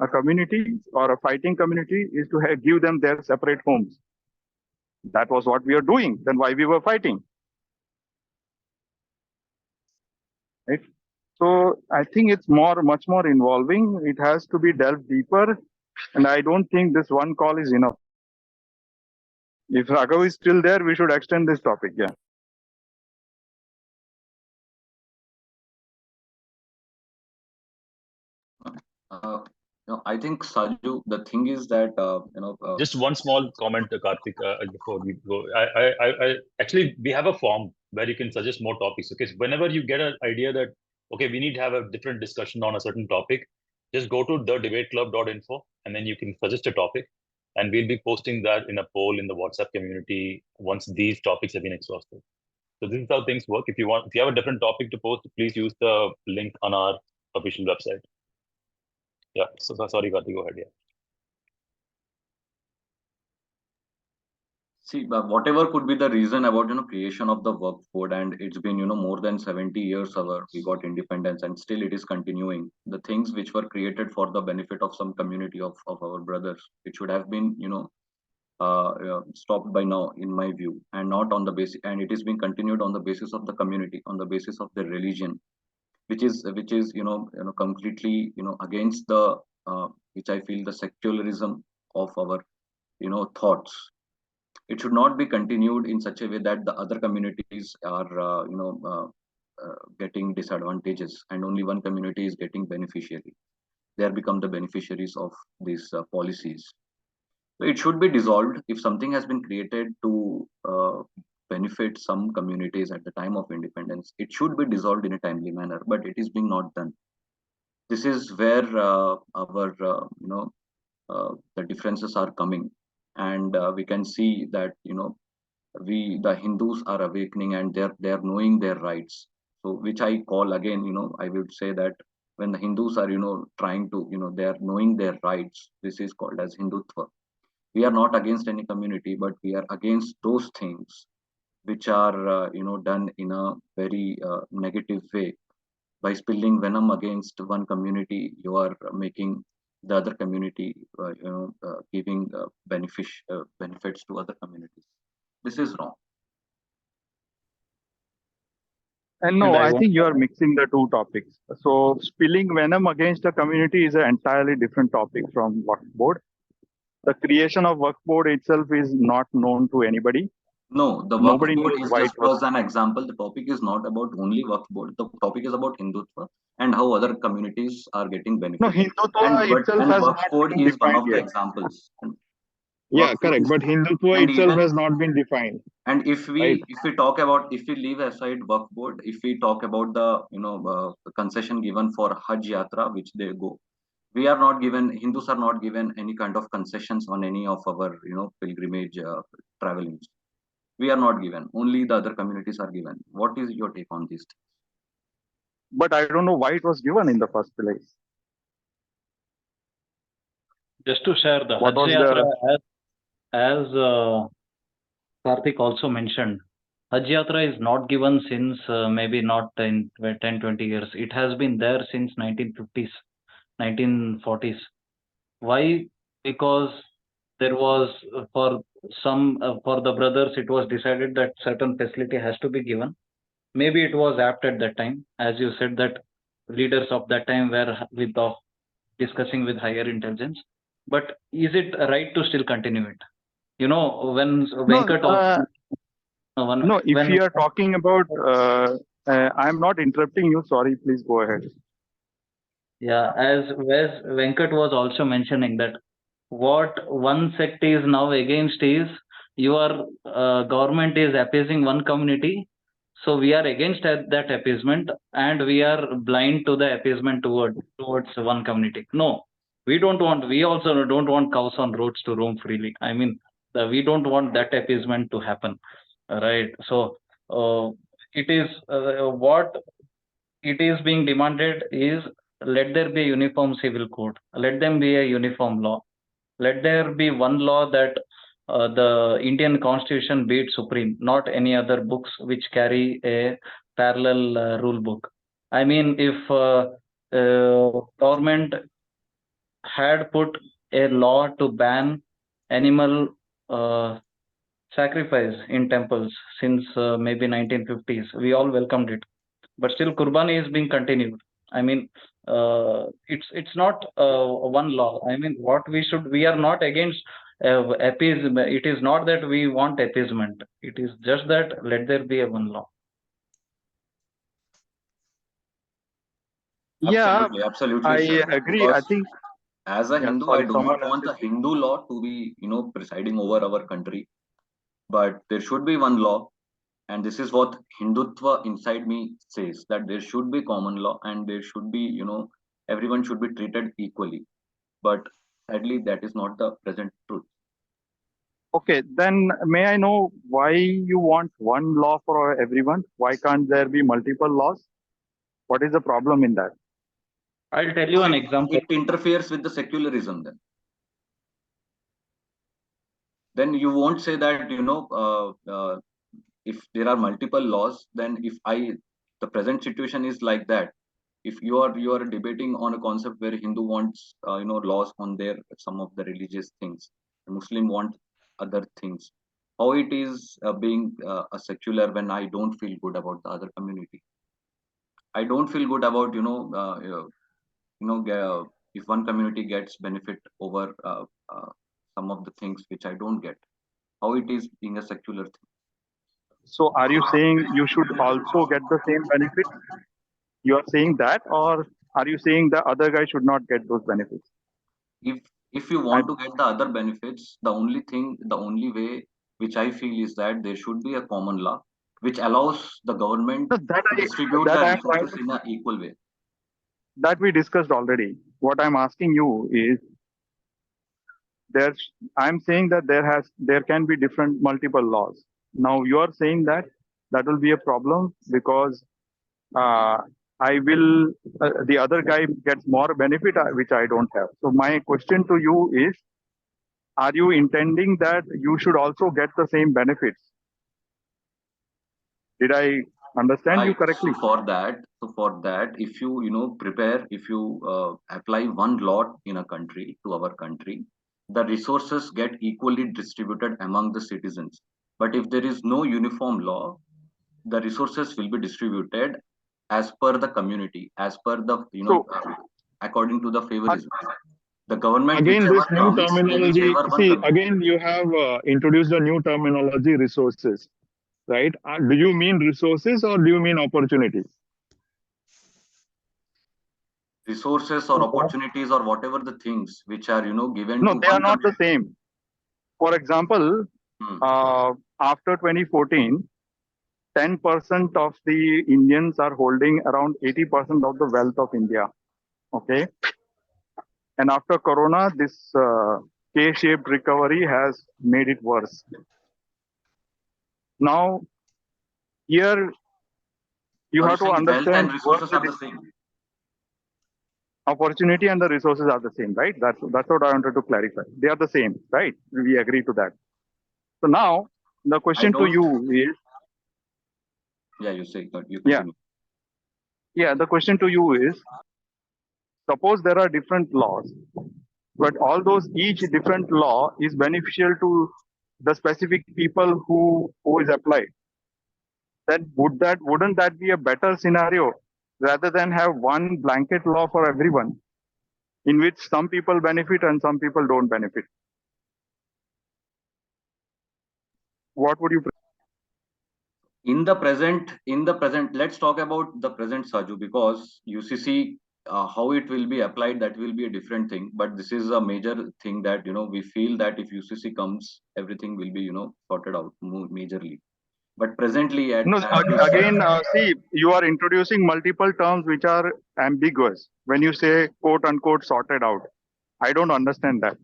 a community or a fighting community is to give them their separate homes. That was what we are doing. Then why we were fighting? Right? So I think it's much more involving. It has to be delved deeper, and I don't think this one call is enough. If Raghav is still there, we should extend this topic. Yeah. I think Saju, the thing is that Just one small comment, Karthik, before we go. Actually, we have a form where you can suggest more topics. Okay, so whenever you get an idea that okay, we need to have a different discussion on a certain topic, just go to thedebateclub.info and then you can suggest a topic, and we'll be posting that in a poll in the WhatsApp community once these topics have been exhausted. So this is how things work. If you have a different topic to post, please use the link on our official website. Yeah. So sorry, Karthik, go ahead. Yeah. see, whatever could be the reason about creation of the work code, and it's been more than 70 years we got independence, and still it is continuing. The things which were created for the benefit of some community of our brothers, it should have been stopped by now, in my view, and not on the basis, and it is being continued on the basis of the community, on the basis of the religion, which is completely against the which I feel the secularism of our thoughts. It should not be continued in such a way that the other communities are getting disadvantages and only one community is getting beneficiary. They are become the beneficiaries of these policies. So it should be dissolved. If something has been created to benefit some communities at the time of independence, it should be dissolved in a timely manner, but it is being not done. This is where our the differences are coming, and we can see that the Hindus are awakening and they're knowing their rights. So which I call again, I would say that when the Hindus are trying to they are knowing their rights, this is called as Hindutva. We are not against any community, but we are against those things which are done in a very negative way. By spilling venom against one community, you are making the other community giving benefits to other communities. This is wrong. And no, I think you are mixing the two topics. So spilling venom against the community is an entirely different topic from work board. The creation of work board itself is not known to anybody. No, the work Nobody board knows is why just it was. was an example. The topic is not about only work board. The topic is about Hindutva and how other communities are getting No, benefited. Hindutva itself And has work not board been is one defined of the yet. examples. Yeah, Work board correct. is, But Hindutva and itself even has not been defined. and if Right. we talk about, if we leave aside work board, if we talk about the concession given for Hajj Yatra, which they go, we are not given, Hindus are not given any kind of concessions on any of our pilgrimage travelings. We are not given. Only the other communities are given. What is your take on this? But I don't know why it was given in the first place. Just to share, the What Hajj was Yatra, the as Karthik also mentioned, Hajj Yatra is not given since maybe not in 10, 20 years. It has been there since 1950s, 1940s. Why? Because there was for for the brothers, it was decided that certain facility has to be given. Maybe it was apt at that time, as you said, that leaders of that time were discussing with higher intelligence. But is it right to still continue it? When no? Venkat also, No, if when you are talking about, I'm not interrupting you. Sorry, please go ahead. yeah, as Venkat was also mentioning that what one sect is now against is your government is appeasing one community, so we are against that appeasement and we are blind to the appeasement towards one community. No, we don't want. We also don't want cows on roads to roam freely. I mean, we don't want that appeasement to happen, right? So it is what it is being demanded is, let there be a uniform civil code, let them be a uniform law, let there be one law that the Indian constitution be it supreme, not any other books which carry a parallel rule book. I mean, if government had put a law to ban animal sacrifice in temples since maybe 1950s, we all welcomed it, but still Kurbani is being continued. I mean, it's not one law. I mean, we are not against appeasement. It is not that we want appeasement. It is just that let there be a one law. Yeah, Absolutely, I sure. agree. I think As a Yeah, Hindu, I sorry, do someone not else want is the Hindu law to be, presiding over our country, but there should be one law. And this is what Hindutva inside me says, that there should be common law and there should be, everyone should be treated equally. But sadly, that is not the present truth. Okay, then may I know why you want one law for everyone? Why can't there be multiple laws? What is the problem in that? I'll tell you an example. It interferes with the secularism then. Then you won't say that, if there are multiple laws, then the present situation is like that. If you are debating on a concept where Hindu wants, laws on their some of the religious things, Muslim want other things. How it is being a secular when I don't feel good about the other community? I don't feel good about if one community gets benefit over some of the things which I don't get. How it is being a secular thing? So are you saying you should also get the same benefit? You are saying that, or are you saying the other guy should not get those benefits? If you want to get the other benefits, the only way which I feel is that there should be a common law which allows the government to distribute the I am trying resources in an equal way. That we discussed already. What I'm asking you is, I'm saying that there can be different multiple laws. Now you are saying that will be a problem because the other guy gets more benefit which I don't have. So my question to you is, are you intending that you should also get the same benefits? Did I understand you correctly? So for that, if if you apply one law in a country to our country, the resources get equally distributed among the citizens. But if there is no uniform law, the resources will be distributed as per the community, as per the according to the favorism. The government again, this whichever new comes, they will terminology. favor one See, community. again, you have introduced a new terminology, resources, right? Do you mean resources or do you mean opportunities? Resources or opportunities or whatever the things which are given No, to they are one not the community. same. For example, after 2014, 10% of the Indians are holding around 80% of the wealth of India. Okay. And after Corona, this K-shaped recovery has made it worse. Now, here you have to understand wealth and resources are the same. Opportunity and the resources are the same, right? That's what I wanted to clarify. They are the same, right? We agree to that. So now the question to you is, yeah, you say that you continue. Yeah, the question to you is, suppose there are different laws, but each different law is beneficial to the specific people who is applied. Then wouldn't that be a better scenario rather than have one blanket law for everyone, in which some people benefit and some people don't benefit? What would you prefer? In the present, let's talk about the present, Saju, because UCC, how it will be applied, that will be a different thing. But this is a major thing that we feel that if UCC comes, everything will be sorted out majorly. But presently, see, you are introducing multiple terms which are ambiguous. When you say "quote unquote" sorted out, I don't understand that.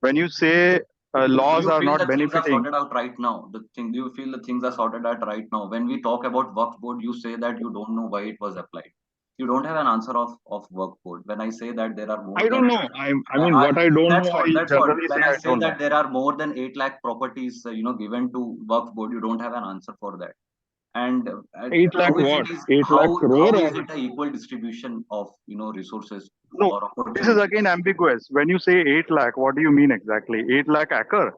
When you say laws are not benefiting, things are sorted out right now. Do you feel the things are sorted out right now? When we talk about Waqf board, you say that you don't know why it was applied. You don't have an answer of Waqf board. When I say that there are more, I don't know. I mean, what I don't know, I generally when say I say that know. there are more than 8 lakh properties, given to Waqf board, you don't have an answer for that. And 8 lakh what? 8 lakh crore? How is it an equal distribution of resources? No, or opportunities? This is again ambiguous. When you say 8 lakh, what do you mean exactly? 8 lakh acre?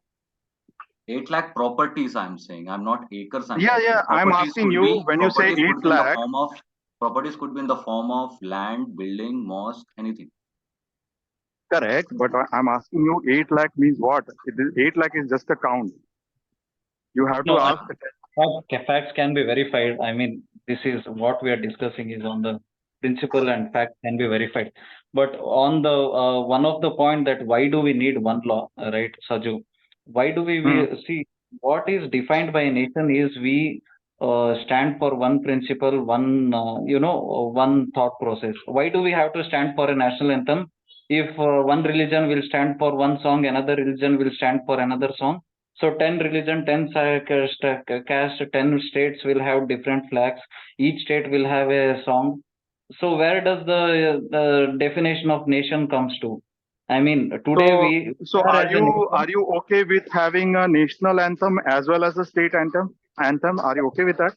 8 lakh properties, I'm saying. I'm not acres. I'm asking you, when you say 8 lakh, properties could be in the form of land, building, mosque, anything. Correct, but I'm asking you, 8 lakh means what? 8 lakh is just a count. You have to ask. Facts can be verified. I mean, this is what we are discussing is on the principle and fact can be verified. But on the one of the point that why do we need one law, right, Saju? Why do we see what is defined by a nation is we stand for one principle, one one thought process. Why do we have to stand for a national anthem? If one religion will stand for one song, another religion will stand for another song. So 10 religion, 10 caste, 10 states will have different flags. Each state will have a song. So where does the definition of nation comes to? I mean, today So are are as a you nation. okay with having a national anthem as well as a state anthem? Are you okay with that?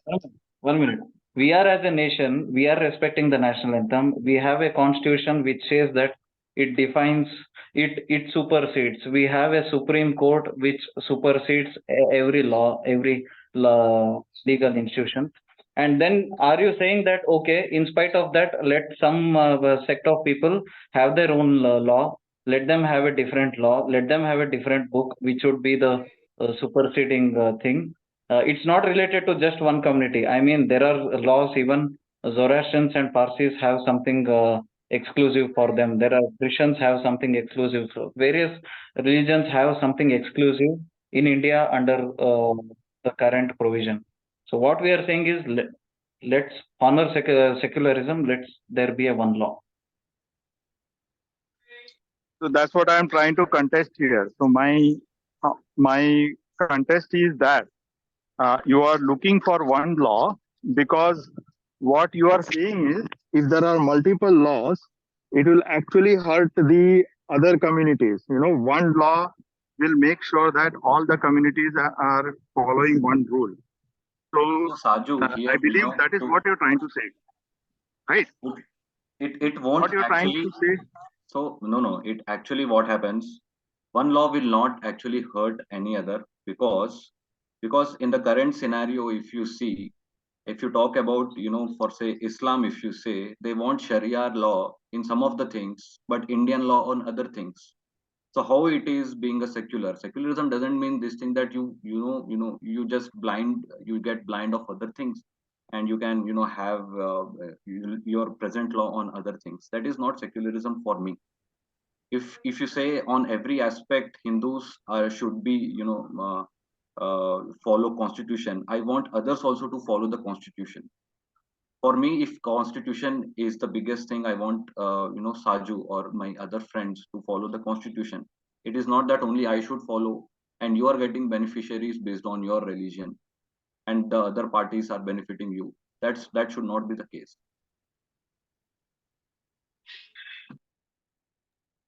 1 minute. We are as a nation, we are respecting the national anthem. We have a constitution which says that it defines it supersedes. We have a Supreme Court which supersedes every law, every legal institution. And then are you saying that okay, in spite of that, let some sect of people have their own law, let them have a different law, let them have a different book, which would be the superseding thing. It's not related to just one community. I mean, there are laws, even Zoroastrians and Parsis have something exclusive for them. There are Christians have something exclusive. So various religions have something exclusive in India under the current provision. So what we are saying is let's honor secularism. Let's there be a one law. So that's what I'm trying to contest here. So my contest is that you are looking for one law because what you are saying is if there are multiple laws, it will actually hurt the other communities. One law will make sure that all the communities are following one rule. So Saju, here, I believe that is what you're trying to say, right? It won't What you're trying actually. to say? So no, it actually what happens. One law will not actually hurt any other because in the current scenario, if you see, if you talk about for say Islam, if you say they want Sharia law in some of the things, but Indian law on other things. So how it is being a secularism doesn't mean this thing that you just you get blind of other things and you can have your present law on other things. That is not secularism for me. If you say on every aspect Hindus should be follow constitution, I want others also to follow the constitution. For me, if constitution is the biggest thing, I want Saju or my other friends to follow the constitution. It is not that only I should follow and you are getting beneficiaries based on your religion and the other parties are benefiting you. That should not be the case.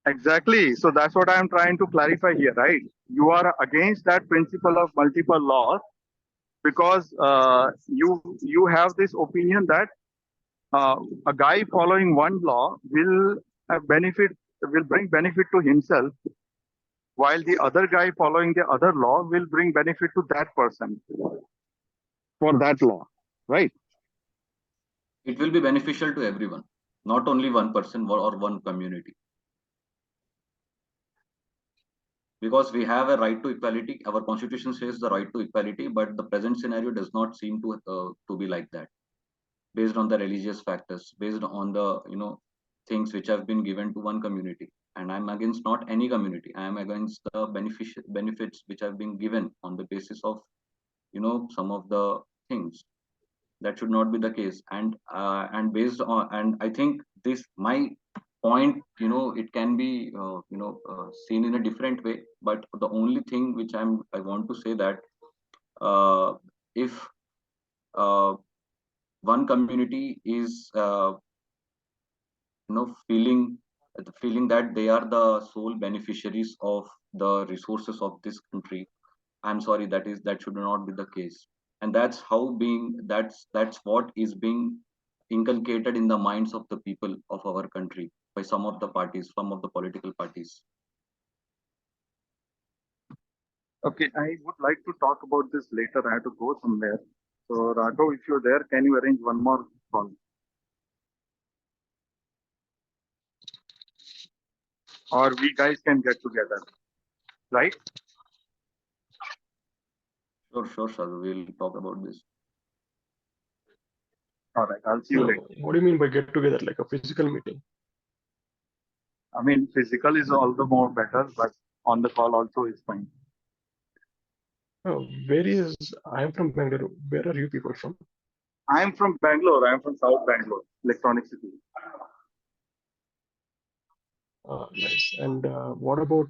Exactly. So that's what I'm trying to clarify here, right? You are against that principle of multiple laws because you have this opinion that a guy following one law will bring benefit to himself, while the other guy following the other law will bring benefit to that person for that law, right? It will be beneficial to everyone, not only one person or one community. Because we have a right to equality. Our constitution says the right to equality, but the present scenario does not seem to be like that, based on the religious factors, based on the things which have been given to one community. And I'm against not any community. I am against the benefits which have been given on the basis of some of the things. That should not be the case. And based on, and I think this my point, it can be seen in a different way. But the only thing which I want to say that if one community is feeling that they are the sole beneficiaries of the resources of this country, I'm sorry, that should not be the case. And that's what is being inculcated in the minds of the people of our country by some of the parties, some of the political parties. Okay, I would like to talk about this later. I have to go somewhere. So Raghav, if you're there, can you arrange one more call? Or we guys can get together, right? Sure, Sadhu, we'll talk about this. All right, I'll see you No, later. what do you mean by get together? Like a physical meeting? I mean, physical is all the more better, but on the call also is fine. Oh, I am from Bangalore. Where are you people from? I am from Bangalore. I am from South Bangalore, Electronic City. Nice. And what about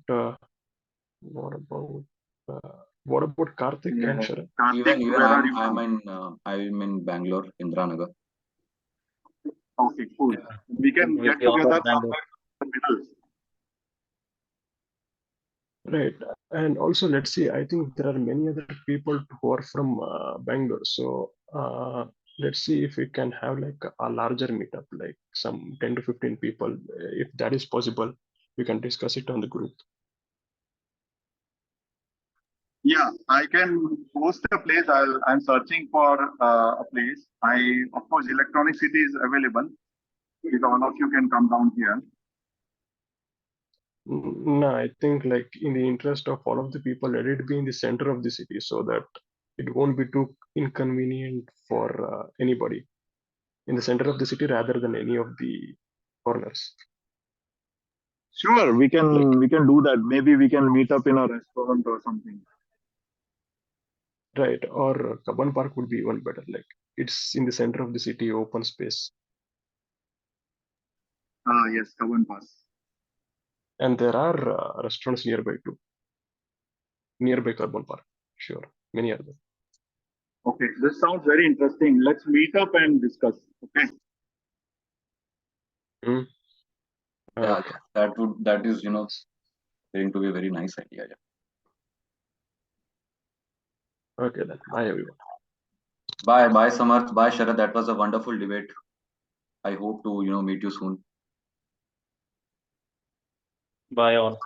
Karthik and Sharat? Karthik, Even where are you from? I'm in Bangalore, Indranagar. Okay, cool. We can We get all together are Bangalore. somewhere in the middle. Right. And also, let's see, I think there are many other people who are from Bangalore. So let's see if we can have like a larger meetup, like some 10 to 15 people. If that is possible, we can discuss it on the group. Yeah, I can post a place. I'm searching for a place. Of course, Electronic City is available. If all of you can come down here. No, I think like in the interest of all of the people, let it be in the center of the city so that it won't be too inconvenient for anybody in the center of the city rather than any of the corners. Sure, we can do that. Maybe we can meet up in a restaurant or something. Right. Or Kaban Park would be even better. Like it's in the center of the city, open space. Yes, Kavan Pass. And there are restaurants nearby too. Nearby Carbon Park. Sure. Many are there. Okay, this sounds very interesting. Let's meet up and discuss. Okay. Mm. Yeah, Okay. that is going to be a very nice idea. Yeah. Okay then. Bye everyone. Bye, Samarth. Bye, Sharad. That was a wonderful debate. I hope to meet you soon. Bye all.